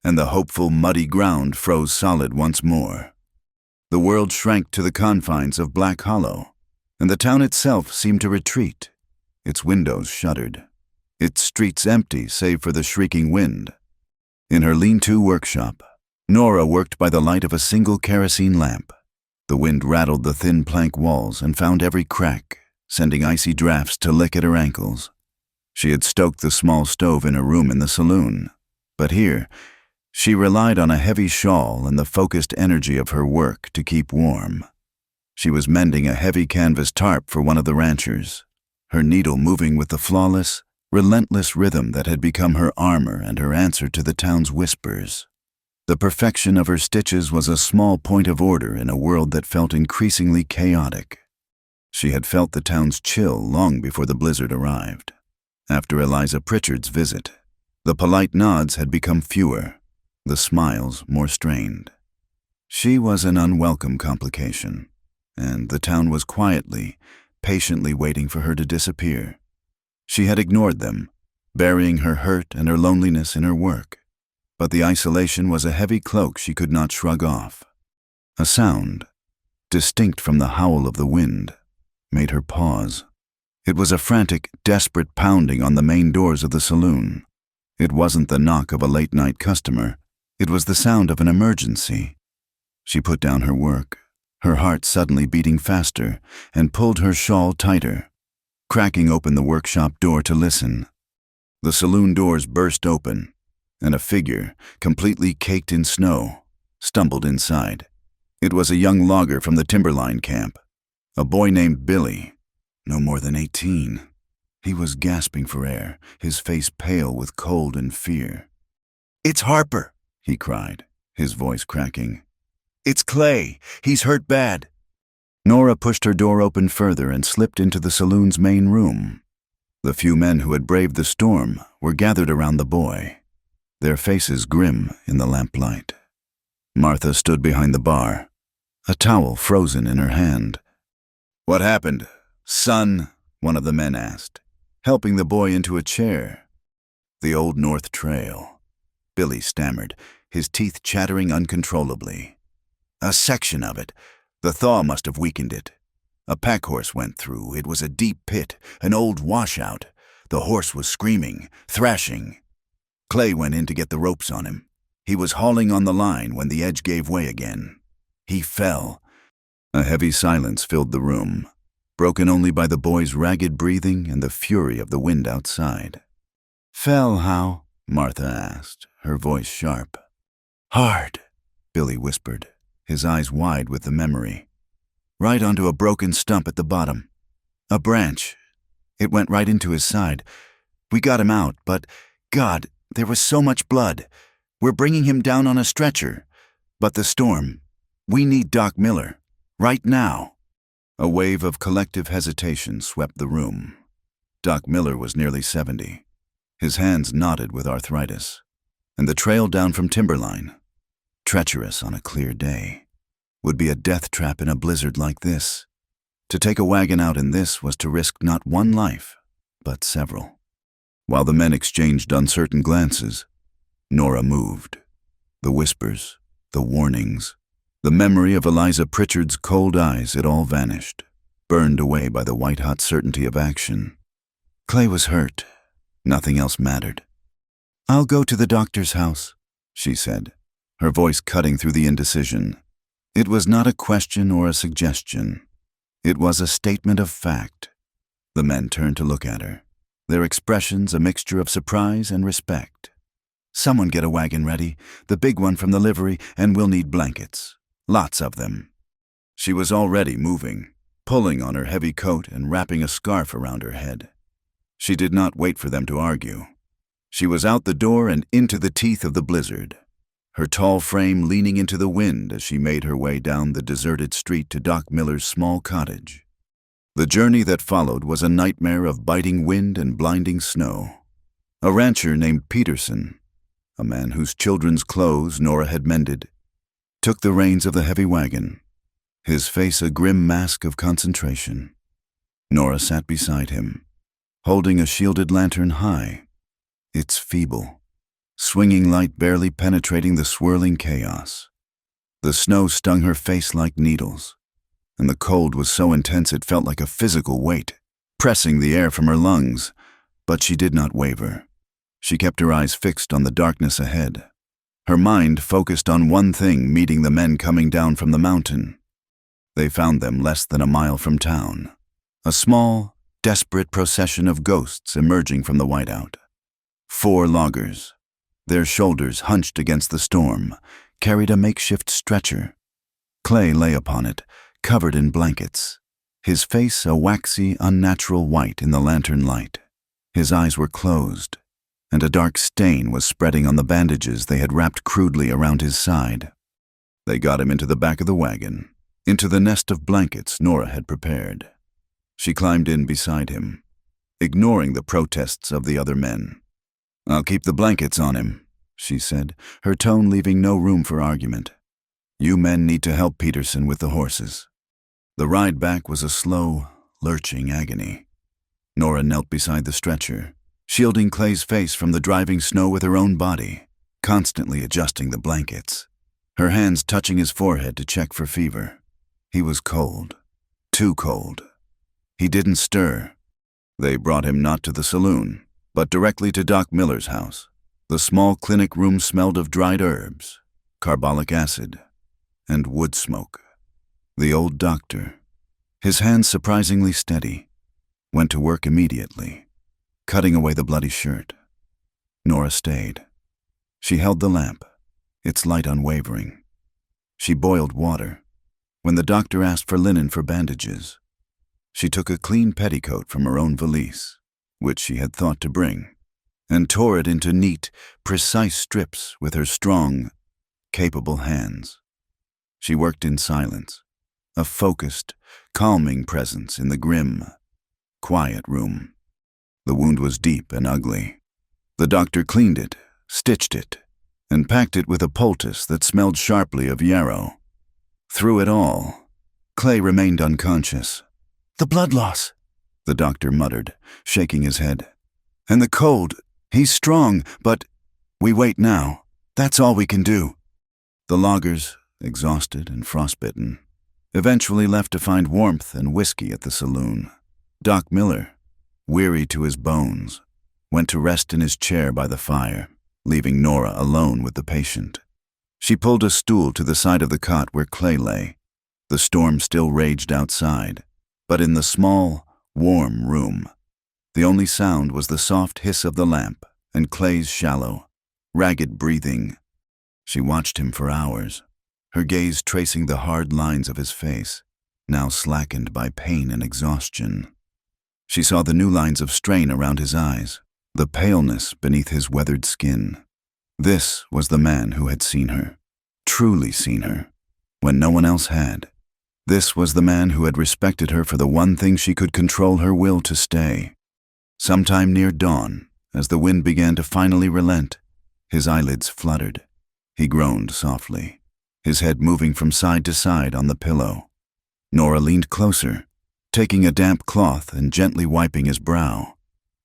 and the hopeful, muddy ground froze solid once more. The world shrank to the confines of Black Hollow, and the town itself seemed to retreat. Its windows shuttered, its streets empty save for the shrieking wind. In her lean-to workshop, Nora worked by the light of a single kerosene lamp. The wind rattled the thin plank walls and found every crack, sending icy drafts to lick at her ankles. She had stoked the small stove in her room in the saloon, but here, she relied on a heavy shawl and the focused energy of her work to keep warm. She was mending a heavy canvas tarp for one of the ranchers, her needle moving with the flawless, relentless rhythm that had become her armor and her answer to the town's whispers. The perfection of her stitches was a small point of order in a world that felt increasingly chaotic. She had felt the town's chill long before the blizzard arrived. After Eliza Pritchard's visit, the polite nods had become fewer, the smiles more strained. She was an unwelcome complication, and the town was quietly, patiently waiting for her to disappear. She had ignored them, burying her hurt and her loneliness in her work. But the isolation was a heavy cloak she could not shrug off. A sound, distinct from the howl of the wind, made her pause. It was a frantic, desperate pounding on the main doors of the saloon. It wasn't the knock of a late-night customer. It was the sound of an emergency. She put down her work, her heart suddenly beating faster, and pulled her shawl tighter, cracking open the workshop door to listen. The saloon doors burst open, and a figure, completely caked in snow, stumbled inside. It was a young logger from the timberline camp, a boy named Billy, no more than 18. He was gasping for air, his face pale with cold and fear. "It's Harper," he cried, his voice cracking. "It's Clay. He's hurt bad." Nora pushed her door open further and slipped into the saloon's main room. The few men who had braved the storm were gathered around the boy, their faces grim in the lamplight. Martha stood behind the bar, a towel frozen in her hand. "What happened, son?" one of the men asked, helping the boy into a chair. "The Old North Trail," Billy stammered, his teeth chattering uncontrollably. "A section of it. The thaw must have weakened it. A pack horse went through. It was a deep pit, an old washout. The horse was screaming, thrashing. Clay went in to get the ropes on him. He was hauling on the line when the edge gave way again. He fell." A heavy silence filled the room, broken only by the boy's ragged breathing and the fury of the wind outside. "Fell how?" Martha asked, her voice sharp. "Hard," Billy whispered, his eyes wide with the memory. "Right onto a broken stump at the bottom. A branch. It went right into his side. We got him out, but, God, there was so much blood. We're bringing him down on a stretcher. But the storm. We need Doc Miller. Right now." A wave of collective hesitation swept the room. Doc Miller was nearly 70. His hands knotted with arthritis. And the trail down from Timberline, treacherous on a clear day, would be a death trap in a blizzard like this. To take a wagon out in this was to risk not one life, but several. While the men exchanged uncertain glances, Nora moved. The whispers, the warnings, the memory of Eliza Pritchard's cold eyes, it all vanished, burned away by the white-hot certainty of action. Clay was hurt. Nothing else mattered. "I'll go to the doctor's house," she said. her voice cutting through the indecision. It was not a question or a suggestion. It was a statement of fact. The men turned to look at her, their expressions a mixture of surprise and respect. "Someone get a wagon ready, the big one from the livery, and we'll need blankets. Lots of them." She was already moving, pulling on her heavy coat and wrapping a scarf around her head. She did not wait for them to argue. She was out the door and into the teeth of the blizzard, her tall frame leaning into the wind as she made her way down the deserted street to Doc Miller's small cottage. The journey that followed was a nightmare of biting wind and blinding snow. A rancher named Peterson, a man whose children's clothes Nora had mended, took the reins of the heavy wagon, his face a grim mask of concentration. Nora sat beside him, holding a shielded lantern high, its feeble, swinging light barely penetrating the swirling chaos. The snow stung her face like needles, and the cold was so intense it felt like a physical weight, pressing the air from her lungs, but she did not waver. She kept her eyes fixed on the darkness ahead, her mind focused on one thing, meeting the men coming down from the mountain. They found them less than a mile from town, a small, desperate procession of ghosts emerging from the whiteout. 4 loggers, their shoulders hunched against the storm, carried a makeshift stretcher. Clay lay upon it, covered in blankets, his face a waxy, unnatural white in the lantern light. His eyes were closed, and a dark stain was spreading on the bandages they had wrapped crudely around his side. They got him into the back of the wagon, into the nest of blankets Nora had prepared. She climbed in beside him, ignoring the protests of the other men. "I'll keep the blankets on him," she said, her tone leaving no room for argument. "You men need to help Peterson with the horses." The ride back was a slow, lurching agony. Nora knelt beside the stretcher, shielding Clay's face from the driving snow with her own body, constantly adjusting the blankets, her hands touching his forehead to check for fever. He was cold, too cold. He didn't stir. They brought him not to the saloon, but directly to Doc Miller's house. The small clinic room smelled of dried herbs, carbolic acid, and wood smoke. The old doctor, his hands surprisingly steady, went to work immediately, cutting away the bloody shirt. Nora stayed. She held the lamp, its light unwavering. She boiled water. When the doctor asked for linen for bandages, she took a clean petticoat from her own valise, which she had thought to bring, and tore it into neat, precise strips with her strong, capable hands. She worked in silence, a focused, calming presence in the grim, quiet room. The wound was deep and ugly. The doctor cleaned it, stitched it, and packed it with a poultice that smelled sharply of yarrow. Through it all, Clay remained unconscious. "The blood loss," the doctor muttered, shaking his head. "And the cold. He's strong, but we wait now. That's all we can do." The loggers, exhausted and frostbitten, eventually left to find warmth and whiskey at the saloon. Doc Miller, weary to his bones, went to rest in his chair by the fire, leaving Nora alone with the patient. She pulled a stool to the side of the cot where Clay lay. The storm still raged outside, but in the small, warm room, the only sound was the soft hiss of the lamp and Clay's shallow, ragged breathing. She watched him for hours, her gaze tracing the hard lines of his face, now slackened by pain and exhaustion. She saw the new lines of strain around his eyes, the paleness beneath his weathered skin. This was the man who had seen her, truly seen her, when no one else had. This was the man who had respected her for the one thing she could control, her will to stay. Sometime near dawn, as the wind began to finally relent, his eyelids fluttered. He groaned softly, his head moving from side to side on the pillow. Nora leaned closer, taking a damp cloth and gently wiping his brow.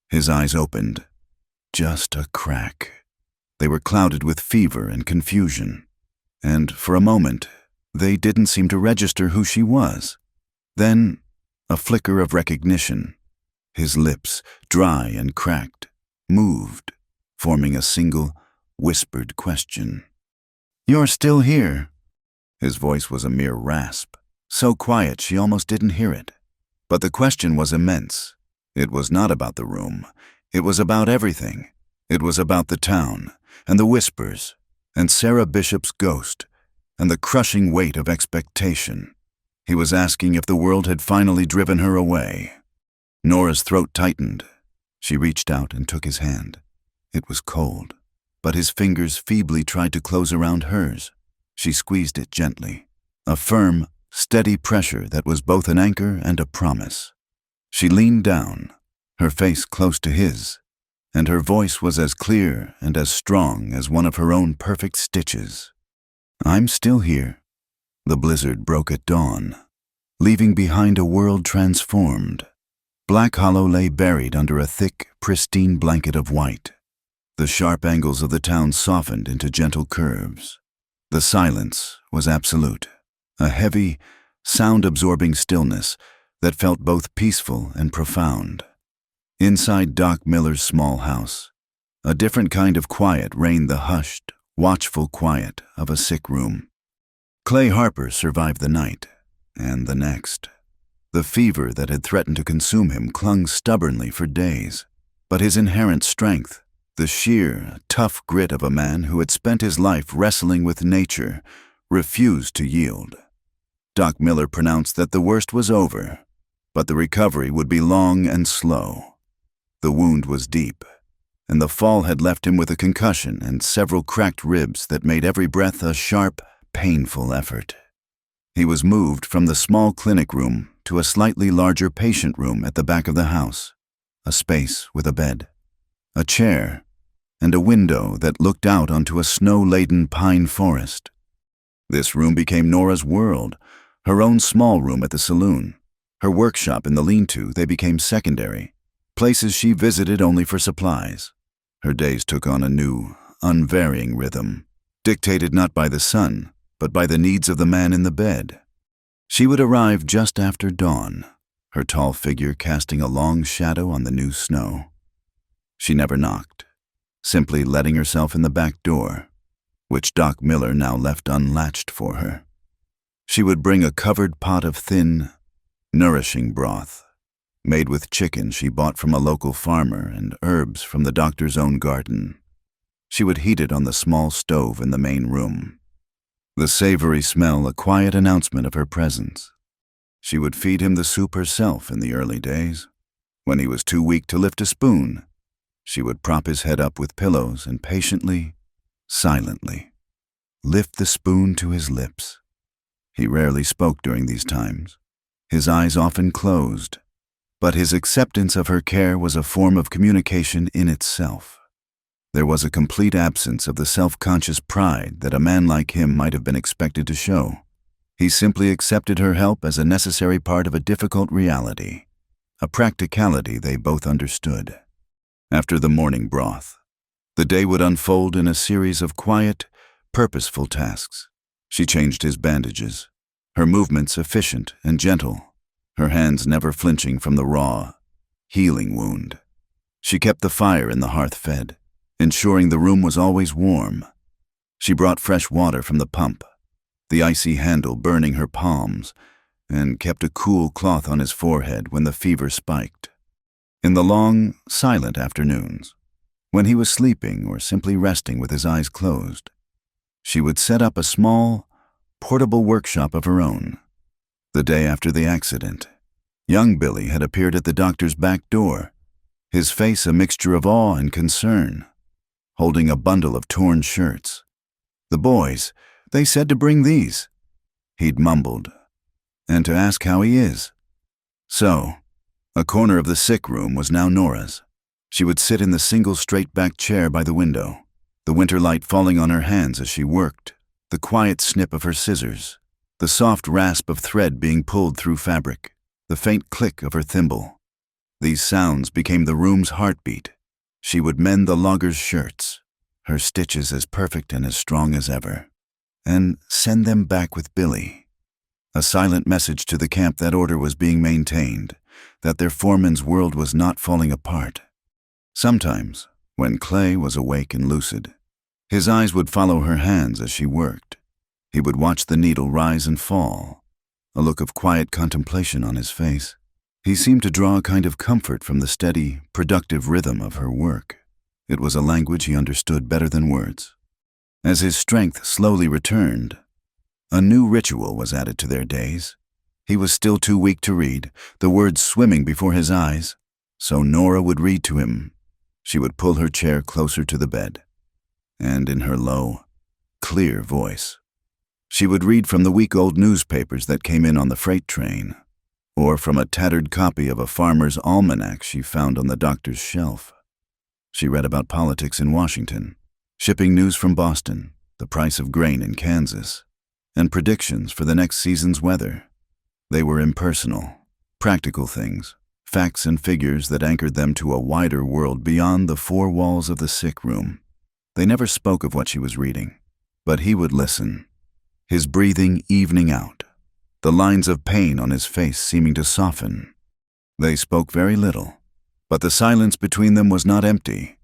His eyes opened, just a crack. They were clouded with fever and confusion, and for a moment, they didn't seem to register who she was. Then, a flicker of recognition. His lips, dry and cracked, moved, forming a single, whispered question. "You're still here." His voice was a mere rasp, so quiet she almost didn't hear it. But the question was immense. It was not about the room. It was about everything. It was about the town, and the whispers, and Sarah Bishop's ghost, and the crushing weight of expectation. He was asking if the world had finally driven her away. Nora's throat tightened. She reached out and took his hand. It was cold, but his fingers feebly tried to close around hers. She squeezed it gently, a firm, steady pressure that was both an anchor and a promise. She leaned down, her face close to his, and her voice was as clear and as strong as one of her own perfect stitches. "I'm still here." The blizzard broke at dawn, leaving behind a world transformed. Black Hollow lay buried under a thick, pristine blanket of white. The sharp angles of the town softened into gentle curves. The silence was absolute, a heavy, sound-absorbing stillness that felt both peaceful and profound. Inside Doc Miller's small house, a different kind of quiet reigned, the hushed, watchful quiet of a sick room. Clay Harper survived the night, and the next. The fever that had threatened to consume him clung stubbornly for days, but his inherent strength, the sheer, tough grit of a man who had spent his life wrestling with nature, refused to yield. Doc Miller pronounced that the worst was over, but the recovery would be long and slow. The wound was deep, and the fall had left him with a concussion and several cracked ribs that made every breath a sharp, painful effort. He was moved from the small clinic room to a slightly larger patient room at the back of the house, a space with a bed, a chair, and a window that looked out onto a snow-laden pine forest. This room became Nora's world, her own small room at the saloon. Her workshop in the lean-to, they became secondary, places she visited only for supplies. Her days took on a new, unvarying rhythm, dictated not by the sun, but by the needs of the man in the bed. She would arrive just after dawn, her tall figure casting a long shadow on the new snow. She never knocked, simply letting herself in the back door, which Doc Miller now left unlatched for her. She would bring a covered pot of thin, nourishing broth, made with chicken she bought from a local farmer and herbs from the doctor's own garden. She would heat it on the small stove in the main room, the savory smell a quiet announcement of her presence. She would feed him the soup herself in the early days. When he was too weak to lift a spoon, she would prop his head up with pillows and patiently, silently, lift the spoon to his lips. He rarely spoke during these times. His eyes often closed, but his acceptance of her care was a form of communication in itself. There was a complete absence of the self-conscious pride that a man like him might have been expected to show. He simply accepted her help as a necessary part of a difficult reality, a practicality they both understood. After the morning broth, the day would unfold in a series of quiet, purposeful tasks. She changed his bandages, her movements efficient and gentle, her hands never flinching from the raw, healing wound. She kept the fire in the hearth fed, ensuring the room was always warm. She brought fresh water from the pump, the icy handle burning her palms, and kept a cool cloth on his forehead when the fever spiked. In the long, silent afternoons, when he was sleeping or simply resting with his eyes closed, she would set up a small, portable workshop of her own. The day after the accident, young Billy had appeared at the doctor's back door, his face a mixture of awe and concern, holding a bundle of torn shirts. "The boys, they said to bring these," he'd mumbled, "and to ask how he is." So, a corner of the sick room was now Nora's. She would sit in the single straight-backed chair by the window, the winter light falling on her hands as she worked, the quiet snip of her scissors, the soft rasp of thread being pulled through fabric, the faint click of her thimble. These sounds became the room's heartbeat. She would mend the loggers' shirts, her stitches as perfect and as strong as ever, and send them back with Billy. A silent message to the camp that order was being maintained, that their foreman's world was not falling apart. Sometimes, when Clay was awake and lucid, His eyes would follow her hands as she worked. He would watch the needle rise and fall, a look of quiet contemplation on his face. He seemed to draw a kind of comfort from the steady, productive rhythm of her work. It was a language he understood better than words. As his strength slowly returned, a new ritual was added to their days. He was still too weak to read, the words swimming before his eyes, so Nora would read to him. She would pull her chair closer to the bed, and in her low, clear voice, she would read from the week-old newspapers that came in on the freight train, or from a tattered copy of a farmer's almanac she found on the doctor's shelf. She read about politics in Washington, shipping news from Boston, the price of grain in Kansas, and predictions for the next season's weather. They were impersonal, practical things, facts and figures that anchored them to a wider world beyond the four walls of the sick room. They never spoke of what she was reading, but he would listen, his breathing evening out, the lines of pain on his face seeming to soften. They spoke very little, but the silence between them was not empty.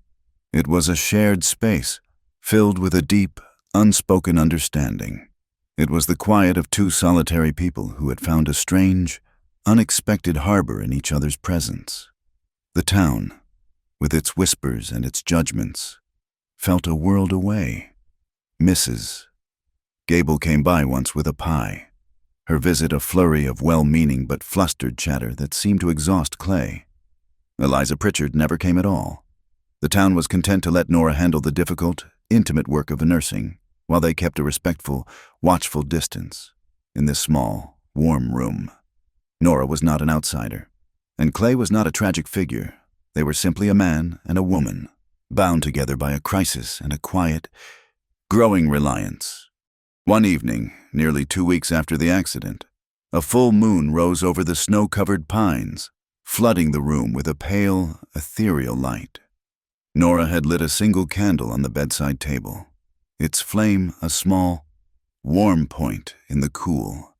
It was a shared space, filled with a deep, unspoken understanding. It was the quiet of two solitary people who had found a strange, unexpected harbor in each other's presence. The town, with its whispers and its judgments, felt a world away. Mrs. Gable came by once with a pie, her visit a flurry of well-meaning but flustered chatter that seemed to exhaust Clay. Eliza Pritchard never came at all. The town was content to let Nora handle the difficult, intimate work of nursing, while they kept a respectful, watchful distance in this small, warm room. Nora was not an outsider, and Clay was not a tragic figure. They were simply a man and a woman, bound together by a crisis and a quiet, growing reliance. One evening, nearly 2 weeks after the accident, a full moon rose over the snow-covered pines, flooding the room with a pale, ethereal light. Nora had lit a single candle on the bedside table, its flame a small, warm point in the cool,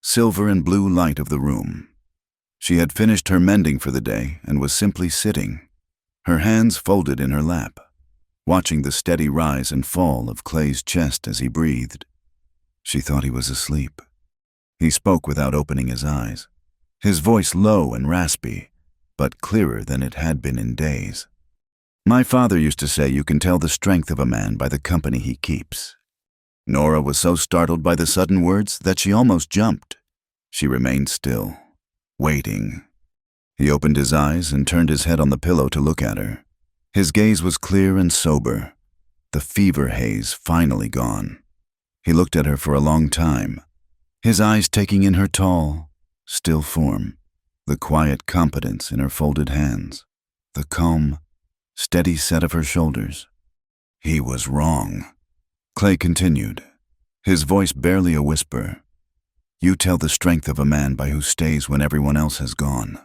silver and blue light of the room. She had finished her mending for the day and was simply sitting, her hands folded in her lap, watching the steady rise and fall of Clay's chest as he breathed. She thought he was asleep. He spoke without opening his eyes, his voice low and raspy, but clearer than it had been in days. "My father used to say you can tell the strength of a man by the company he keeps." Nora was so startled by the sudden words that she almost jumped. She remained still, waiting. He opened his eyes and turned his head on the pillow to look at her. His gaze was clear and sober, the fever haze finally gone. He looked at her for a long time, his eyes taking in her tall, still form, the quiet competence in her folded hands, the calm, steady set of her shoulders. He was wrong. Clay continued, his voice barely a whisper. "You tell the strength of a man by who stays when everyone else has gone."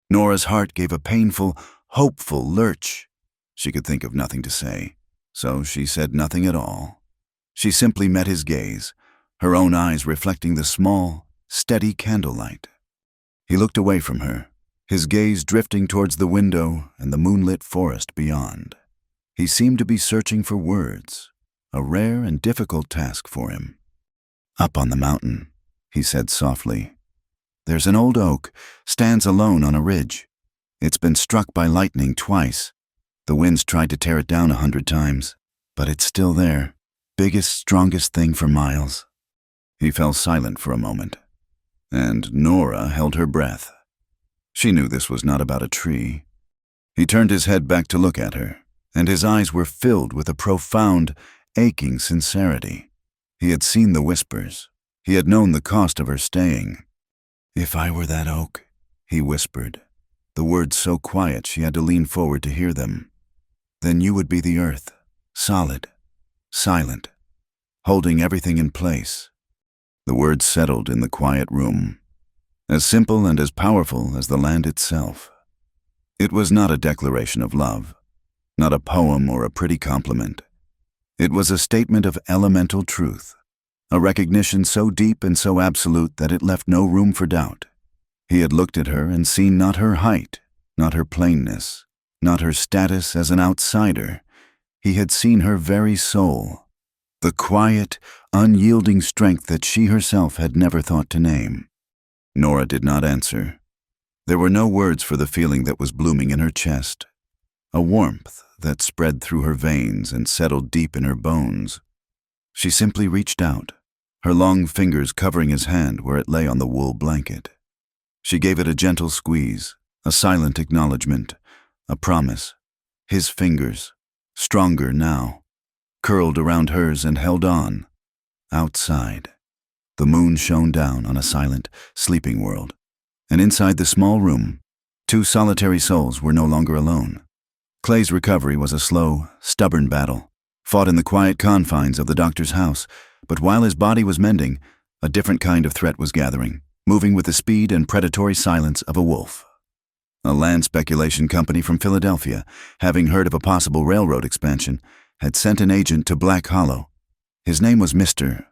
Nora's heart gave a painful, hopeful lurch. She could think of nothing to say, so she said nothing at all. She simply met his gaze, her own eyes reflecting the small, steady candlelight. He looked away from her, his gaze drifting towards the window and the moonlit forest beyond. He seemed to be searching for words, a rare and difficult task for him. "Up on the mountain," he said softly. "There's an old oak, stands alone on a ridge. It's been struck by lightning twice. The winds tried to tear it down 100 times, but it's still there. Biggest, strongest thing for miles." He fell silent for a moment, and Nora held her breath. She knew this was not about a tree. He turned his head back to look at her, and his eyes were filled with a profound, aching sincerity. He had seen the whispers. He had known the cost of her staying. "If I were that oak," he whispered, the words so quiet she had to lean forward to hear them, "then you would be the earth, solid, silent, holding everything in place." The words settled in the quiet room, as simple and as powerful as the land itself. It was not a declaration of love, not a poem or a pretty compliment. It was a statement of elemental truth, a recognition so deep and so absolute that it left no room for doubt. He had looked at her and seen not her height, not her plainness, not her status as an outsider. He had seen her very soul, the quiet, unyielding strength that she herself had never thought to name. Nora did not answer. There were no words for the feeling that was blooming in her chest, a warmth that spread through her veins and settled deep in her bones. She simply reached out, her long fingers covering his hand where it lay on the wool blanket. She gave it a gentle squeeze, a silent acknowledgement, a promise. His fingers, stronger now, curled around hers and held on. Outside, the moon shone down on a silent, sleeping world, and inside the small room, two solitary souls were no longer alone. Clay's recovery was a slow, stubborn battle, fought in the quiet confines of the doctor's house, but while his body was mending, a different kind of threat was gathering, moving with the speed and predatory silence of a wolf. A land speculation company from Philadelphia, having heard of a possible railroad expansion, had sent an agent to Black Hollow. His name was Mr.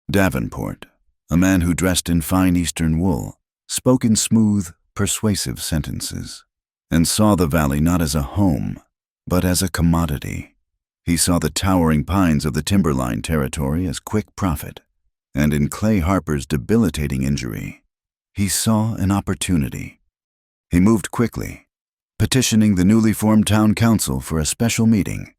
Davenport, a man who dressed in fine Eastern wool, spoke in smooth, persuasive sentences, and saw the valley not as a home, but as a commodity. He saw the towering pines of the timberline territory as quick profit, and in Clay Harper's debilitating injury, he saw an opportunity. He moved quickly, petitioning the newly formed town council for a special meeting.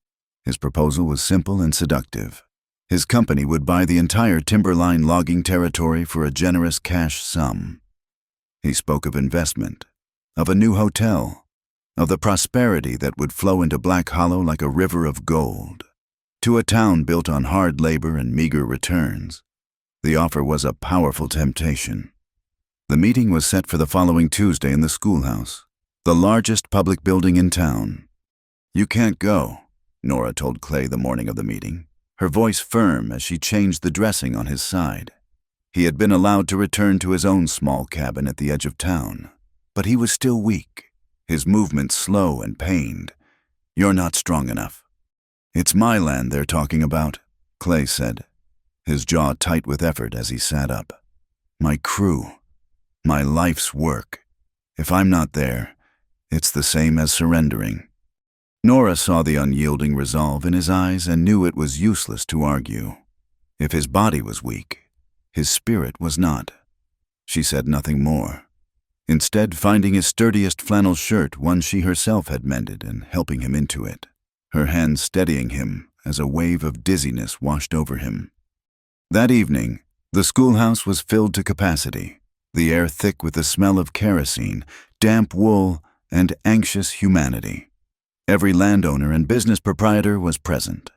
His proposal was simple and seductive. His company would buy the entire timberline logging territory for a generous cash sum. He spoke of investment, of a new hotel, of the prosperity that would flow into Black Hollow like a river of gold, to a town built on hard labor and meager returns. The offer was a powerful temptation. The meeting was set for the following Tuesday in the schoolhouse, the largest public building in town. "You can't go," Nora told Clay the morning of the meeting, her voice firm as she changed the dressing on his side. He had been allowed to return to his own small cabin at the edge of town, but he was still weak, his movements slow and pained. "You're not strong enough." "It's my land they're talking about," Clay said, his jaw tight with effort as he sat up. "My crew, my life's work. If I'm not there, it's the same as surrendering." Nora saw the unyielding resolve in his eyes and knew it was useless to argue. If his body was weak, his spirit was not. She said nothing more, instead finding his sturdiest flannel shirt, one she herself had mended, and helping him into it, her hand steadying him as a wave of dizziness washed over him. That evening, the schoolhouse was filled to capacity, the air thick with the smell of kerosene, damp wool, and anxious humanity. Every landowner and business proprietor was present.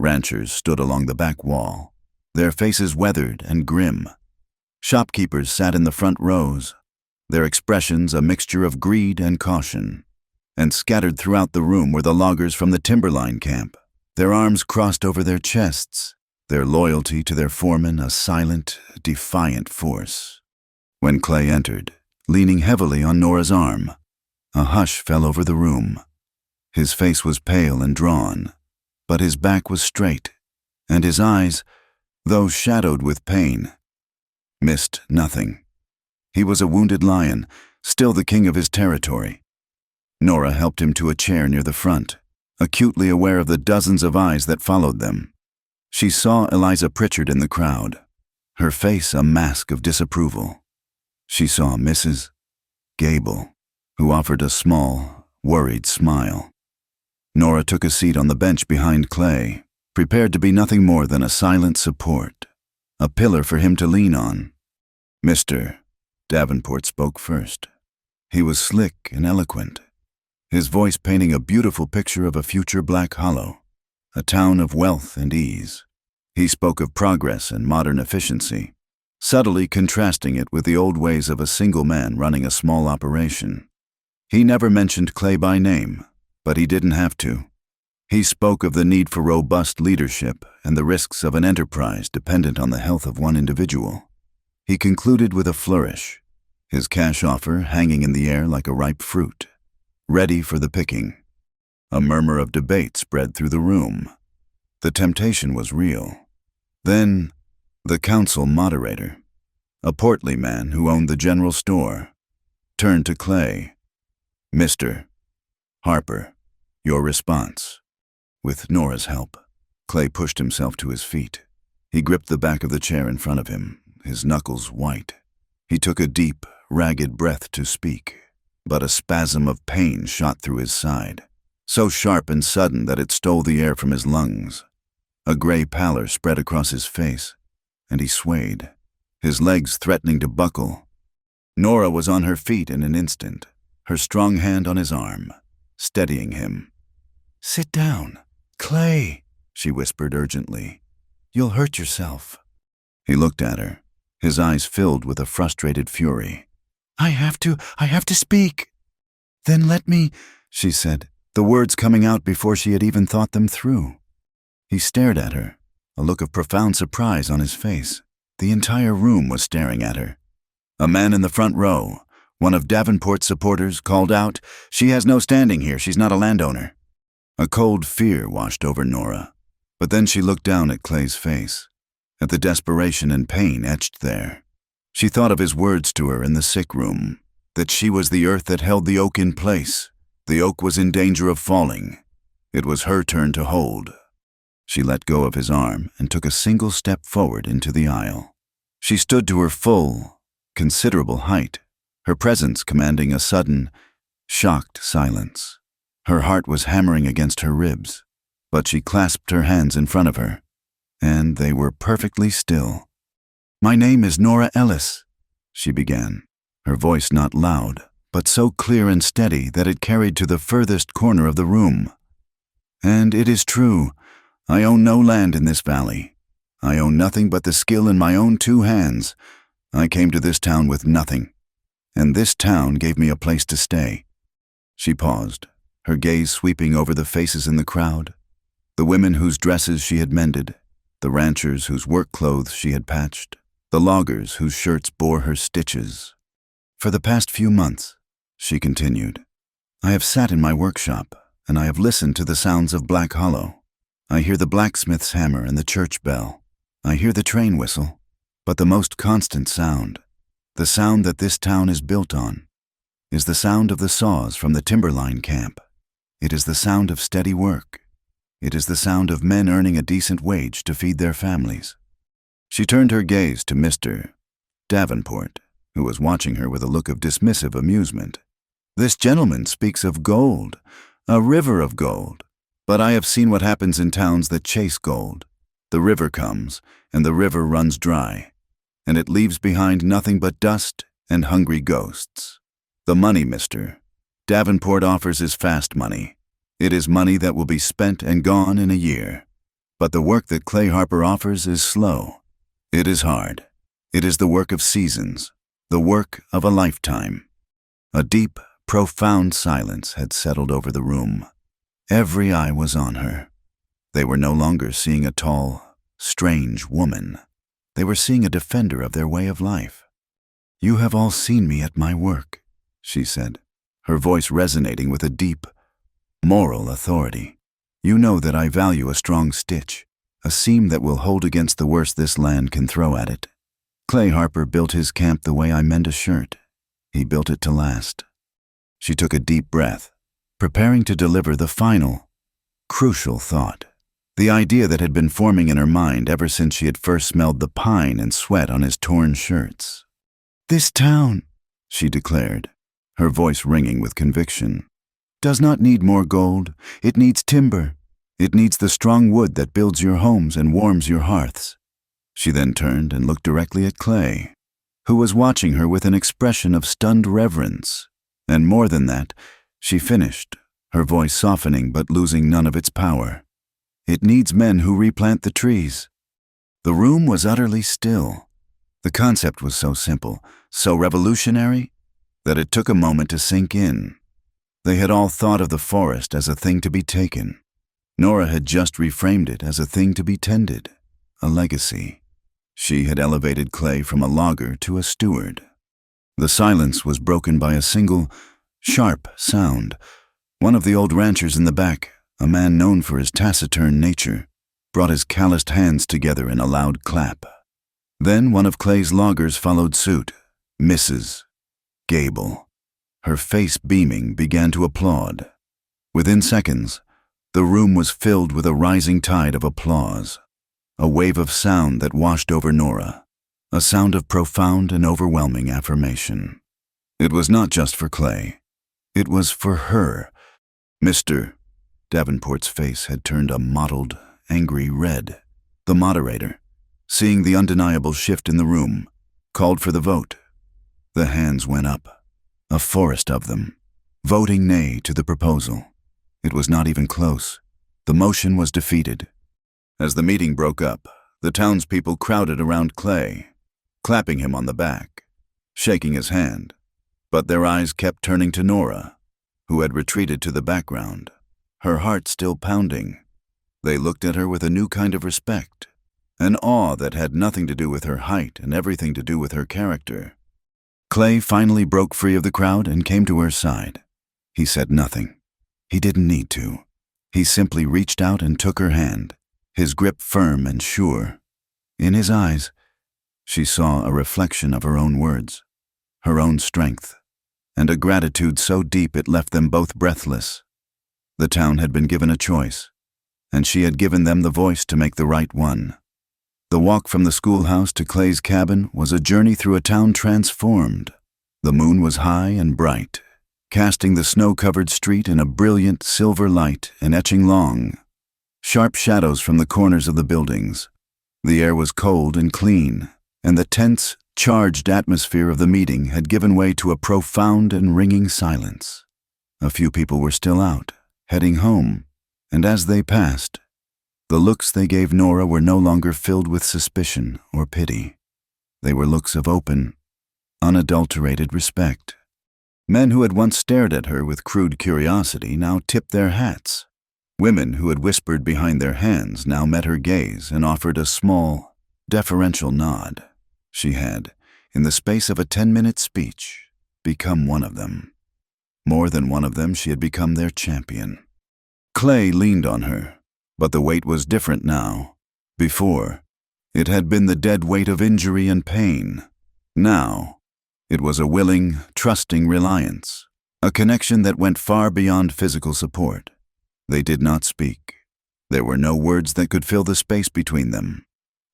Ranchers stood along the back wall, their faces weathered and grim. Shopkeepers sat in the front rows, their expressions a mixture of greed and caution. And scattered throughout the room were the loggers from the timberline camp, their arms crossed over their chests, their loyalty to their foreman a silent, defiant force. When Clay entered, leaning heavily on Nora's arm, a hush fell over the room. His face was pale and drawn, but his back was straight, and his eyes, though shadowed with pain, missed nothing. He was a wounded lion, still the king of his territory. Nora helped him to a chair near the front, acutely aware of the dozens of eyes that followed them. She saw Eliza Pritchard in the crowd, her face a mask of disapproval. She saw Mrs. Gable, who offered a small, worried smile. Nora took a seat on the bench behind Clay, prepared to be nothing more than a silent support, a pillar for him to lean on. Mr. Davenport spoke first. He was slick and eloquent, his voice painting a beautiful picture of a future Black Hollow, a town of wealth and ease. He spoke of progress and modern efficiency, subtly contrasting it with the old ways of a single man running a small operation. He never mentioned Clay by name, but he didn't have to. He spoke of the need for robust leadership and the risks of an enterprise dependent on the health of one individual. He concluded with a flourish, his cash offer hanging in the air like a ripe fruit, ready for the picking. A murmur of debate spread through the room. The temptation was real. Then, the council moderator, a portly man who owned the general store, turned to Clay. "Mr. Harper, your response." with Nora's help. Clay pushed himself to his feet. He gripped the back of the chair in front of him, his knuckles white. He took a deep, ragged breath to speak, but a spasm of pain shot through his side, so sharp and sudden that it stole the air from his lungs. A gray pallor spread across his face, and he swayed, his legs threatening to buckle. Nora was on her feet in an instant, her strong hand on his arm, steadying him. "Sit down, Clay," she whispered urgently. "You'll hurt yourself." He looked at her, his eyes filled with a frustrated fury. I have to speak." "Then let me," she said, the words coming out before she had even thought them through. He stared at her, a look of profound surprise on his face. The entire room was staring at her. A man in the front row, one of Davenport's supporters, called out, "She has no standing here, she's not a landowner." A cold fear washed over Nora, but then she looked down at Clay's face, at the desperation and pain etched there. She thought of his words to her in the sick room, that she was the earth that held the oak in place. The oak was in danger of falling. It was her turn to hold. She let go of his arm and took a single step forward into the aisle. She stood to her full, considerable height, her presence commanding a sudden, shocked silence. Her heart was hammering against her ribs, but she clasped her hands in front of her, and they were perfectly still. "My name is Nora Ellis," she began, her voice not loud, but so clear and steady that it carried to the furthest corner of the room. "And it is true, I own no land in this valley. I own nothing but the skill in my own 2 hands. I came to this town with nothing, and this town gave me a place to stay." She paused, her gaze sweeping over the faces in the crowd, the women whose dresses she had mended, the ranchers whose work clothes she had patched, the loggers whose shirts bore her stitches. "For the past few months," she continued, "I have sat in my workshop, and I have listened to the sounds of Black Hollow. I hear the blacksmith's hammer and the church bell. I hear the train whistle, but the most constant sound, the sound that this town is built on, is the sound of the saws from the timberline camp. It is the sound of steady work. It is the sound of men earning a decent wage to feed their families." She turned her gaze to Mr. Davenport, who was watching her with a look of dismissive amusement. "This gentleman speaks of gold, a river of gold, but I have seen what happens in towns that chase gold. The river comes, and the river runs dry, and it leaves behind nothing but dust and hungry ghosts. The money Mr. Davenport offers is fast money. It is money that will be spent and gone in a year. But the work that Clay Harper offers is slow. It is hard. It is the work of seasons, the work of a lifetime." A deep, profound silence had settled over the room. Every eye was on her. They were no longer seeing a tall, strange woman. They were seeing a defender of their way of life. "You have all seen me at my work," she said, her voice resonating with a deep, moral authority. "You know that I value a strong stitch, a seam that will hold against the worst this land can throw at it. Clay Harper built his camp the way I mend a shirt. He built it to last." She took a deep breath, preparing to deliver the final, crucial thought, the idea that had been forming in her mind ever since she had first smelled the pine and sweat on his torn shirts. "This town," she declared, her voice ringing with conviction, "does not need more gold. It needs timber. It needs the strong wood that builds your homes and warms your hearths." She then turned and looked directly at Clay, who was watching her with an expression of stunned reverence. And more than that, she finished, her voice softening but losing none of its power. "It needs men who replant the trees." The room was utterly still. The concept was so simple, so revolutionary, that it took a moment to sink in. They had all thought of the forest as a thing to be taken. Nora had just reframed it as a thing to be tended, a legacy. She had elevated Clay from a logger to a steward. The silence was broken by a single, sharp sound. One of the old ranchers in the back, a man known for his taciturn nature, brought his calloused hands together in a loud clap. Then one of Clay's loggers followed suit, Mrs. Gable. Her face beaming, began to applaud. Within seconds, The room was filled with a rising tide of applause, a wave of sound that washed over Nora, a sound of profound and overwhelming affirmation. It was not just for Clay. It was for her. Mr. Davenport's face had turned a mottled, angry red. The moderator, seeing the undeniable shift in the room, called for the vote. The hands went up, a forest of them, voting nay to the proposal. It was not even close. The motion was defeated. As the meeting broke up, the townspeople crowded around Clay, clapping him on the back, shaking his hand. But their eyes kept turning to Nora, who had retreated to the background, her heart still pounding. They looked at her with a new kind of respect, an awe that had nothing to do with her height and everything to do with her character. Clay finally broke free of the crowd and came to her side. He said nothing. He didn't need to. He simply reached out and took her hand, his grip firm and sure. In his eyes, she saw a reflection of her own words, her own strength, and a gratitude so deep it left them both breathless. The town had been given a choice, and she had given them the voice to make the right one. The walk from the schoolhouse to Clay's cabin was a journey through a town transformed. The moon was high and bright, casting the snow-covered street in a brilliant silver light and etching long, sharp shadows from the corners of the buildings. The air was cold and clean, and the tense, charged atmosphere of the meeting had given way to a profound and ringing silence. A few people were still out, heading home, and as they passed, the looks they gave Nora were no longer filled with suspicion or pity. They were looks of open, unadulterated respect. Men who had once stared at her with crude curiosity now tipped their hats. Women who had whispered behind their hands now met her gaze and offered a small, deferential nod. She had, in the space of a 10-minute speech, become one of them. More than one of them, she had become their champion. Clay leaned on her, but the weight was different now. Before, it had been the dead weight of injury and pain. Now, it was a willing, trusting reliance, a connection that went far beyond physical support. They did not speak. There were no words that could fill the space between them.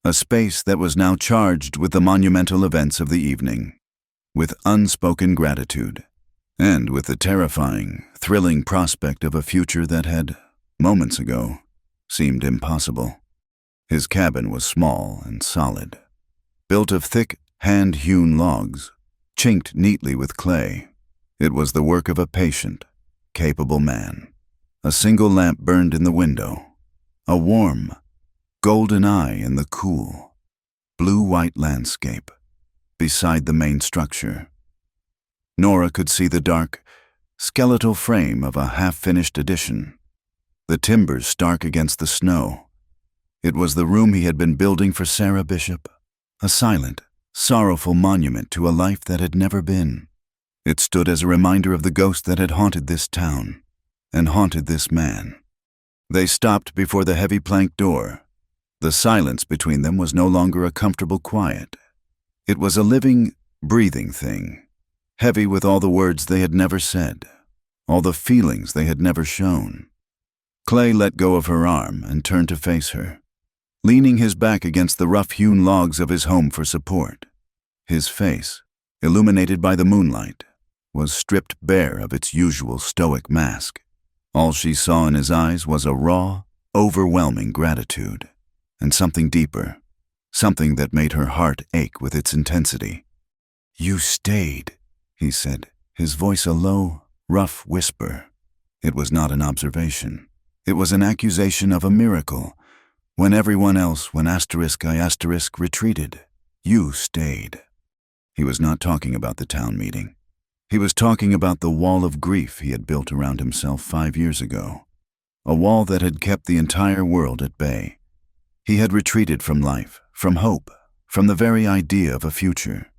A space that was now charged with the monumental events of the evening, with unspoken gratitude, and with the terrifying, thrilling prospect of a future that had, moments ago, seemed impossible. His cabin was small and solid, built of thick, hand-hewn logs, chinked neatly with clay. It was the work of a patient, capable man. A single lamp burned in the window, a warm, golden eye in the cool, blue-white landscape beside the main structure. Nora could see the dark, skeletal frame of a half-finished addition, the timbers stark against the snow. It was the room he had been building for Sarah Bishop, a silent, sorrowful monument to a life that had never been. It stood as a reminder of the ghost that had haunted this town and haunted this man. They stopped before the heavy plank door. The silence between them was no longer a comfortable quiet. It was a living, breathing thing, heavy with all the words they had never said, all the feelings they had never shown. Clay let go of her arm and turned to face her, leaning his back against the rough-hewn logs of his home for support. His face, illuminated by the moonlight, was stripped bare of its usual stoic mask. All she saw in his eyes was a raw, overwhelming gratitude, and something deeper, something that made her heart ache with its intensity. "You stayed," he said, his voice a low, rough whisper. It was not an observation. It was an accusation of a miracle. When everyone else, when *I* retreated, you stayed. He was not talking about the town meeting. He was talking about the wall of grief he had built around himself 5 years ago, a wall that had kept the entire world at bay. He had retreated from life, from hope, from the very idea of a future.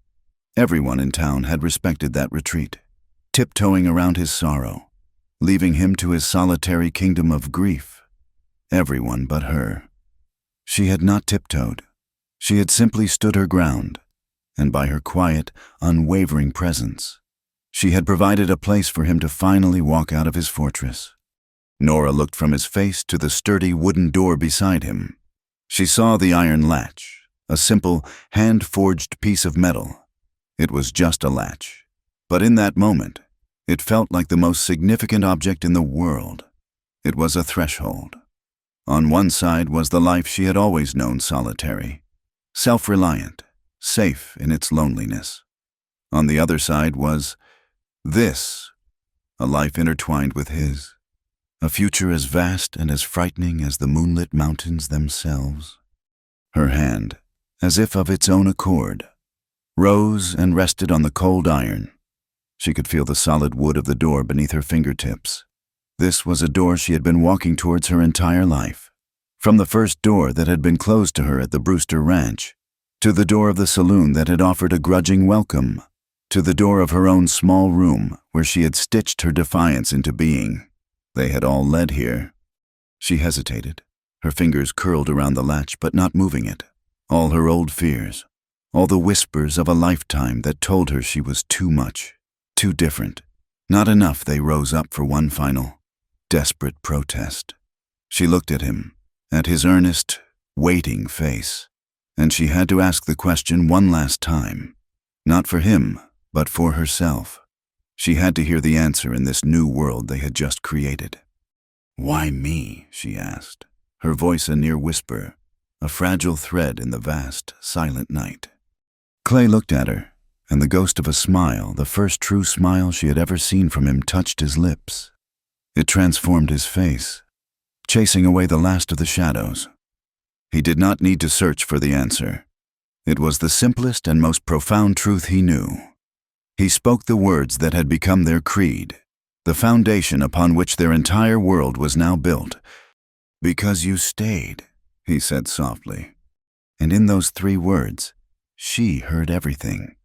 Everyone in town had respected that retreat, tiptoeing around his sorrow, leaving him to his solitary kingdom of grief. Everyone but her. She had not tiptoed. She had simply stood her ground, and by her quiet, unwavering presence, she had provided a place for him to finally walk out of his fortress. Nora looked from his face to the sturdy wooden door beside him. She saw the iron latch, a simple, hand-forged piece of metal. It was just a latch, but in that moment, it felt like the most significant object in the world. It was a threshold. On one side was the life she had always known solitary, self-reliant, safe in its loneliness. On the other side was this, a life intertwined with his, a future as vast and as frightening as the moonlit mountains themselves. Her hand, as if of its own accord, rose and rested on the cold iron. She could feel the solid wood of the door beneath her fingertips. This was a door she had been walking towards her entire life, from the first door that had been closed to her at the Brewster Ranch, to the door of the saloon that had offered a grudging welcome, to the door of her own small room where she had stitched her defiance into being. They had all led here. She hesitated, her fingers curled around the latch but not moving it. All her old fears, all the whispers of a lifetime that told her she was too much, too different, not enough, they rose up for one final, desperate protest. She looked at him, at his earnest, waiting face, and she had to ask the question one last time, not for him, but for herself. She had to hear the answer in this new world they had just created. "Why me?" she asked, her voice a near whisper, a fragile thread in the vast, silent night. Clay looked at her, and the ghost of a smile, the first true smile she had ever seen from him, touched his lips. It transformed his face, chasing away the last of the shadows. He did not need to search for the answer. It was the simplest and most profound truth he knew. He spoke the words that had become their creed, the foundation upon which their entire world was now built. "Because you stayed," he said softly. And in those 3 words, she heard everything.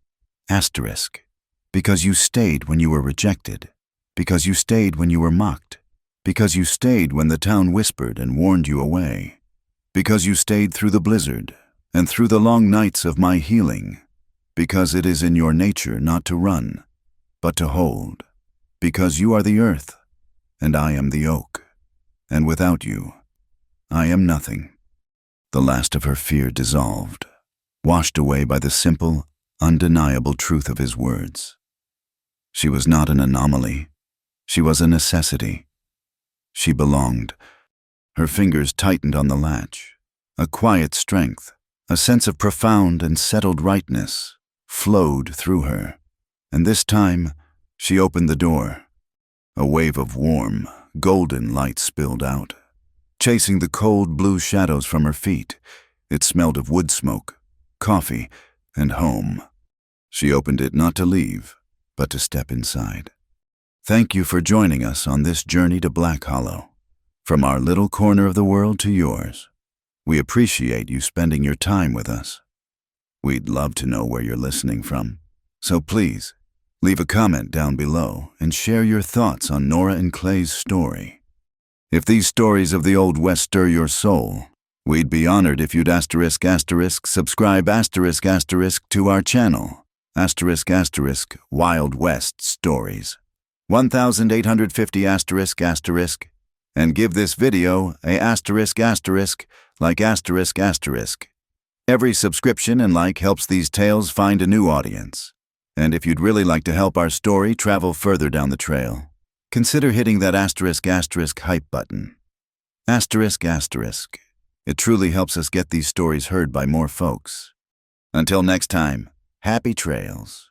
Asterisk. Because you stayed when you were rejected. Because you stayed when you were mocked. Because you stayed when the town whispered and warned you away. Because you stayed through the blizzard and through the long nights of my healing. Because it is in your nature not to run, but to hold. Because you are the earth, and I am the oak. And without you, I am nothing. The last of her fear dissolved, washed away by the simple, undeniable truth of his words. She was not an anomaly. She was a necessity. She belonged. Her fingers tightened on the latch. A quiet strength, a sense of profound and settled rightness, flowed through her, and this time she opened the door. A wave of warm, golden light spilled out, chasing the cold blue shadows from her feet. It smelled of wood smoke, coffee, and home. She opened it not to leave, but to step inside. Thank you for joining us on this journey to Black Hollow, from our little corner of the world to yours. We appreciate you spending your time with us. We'd love to know where you're listening from, so please leave a comment down below and share your thoughts on Nora and Clay's story. If these stories of the Old West stir your soul, we'd be honored if you'd subscribe to our channel, Wild West Stories, 1850 and give this video a like Every subscription and like helps these tales find a new audience. And if you'd really like to help our story travel further down the trail, consider hitting that hype button. It truly helps us get these stories heard by more folks. Until next time, happy trails.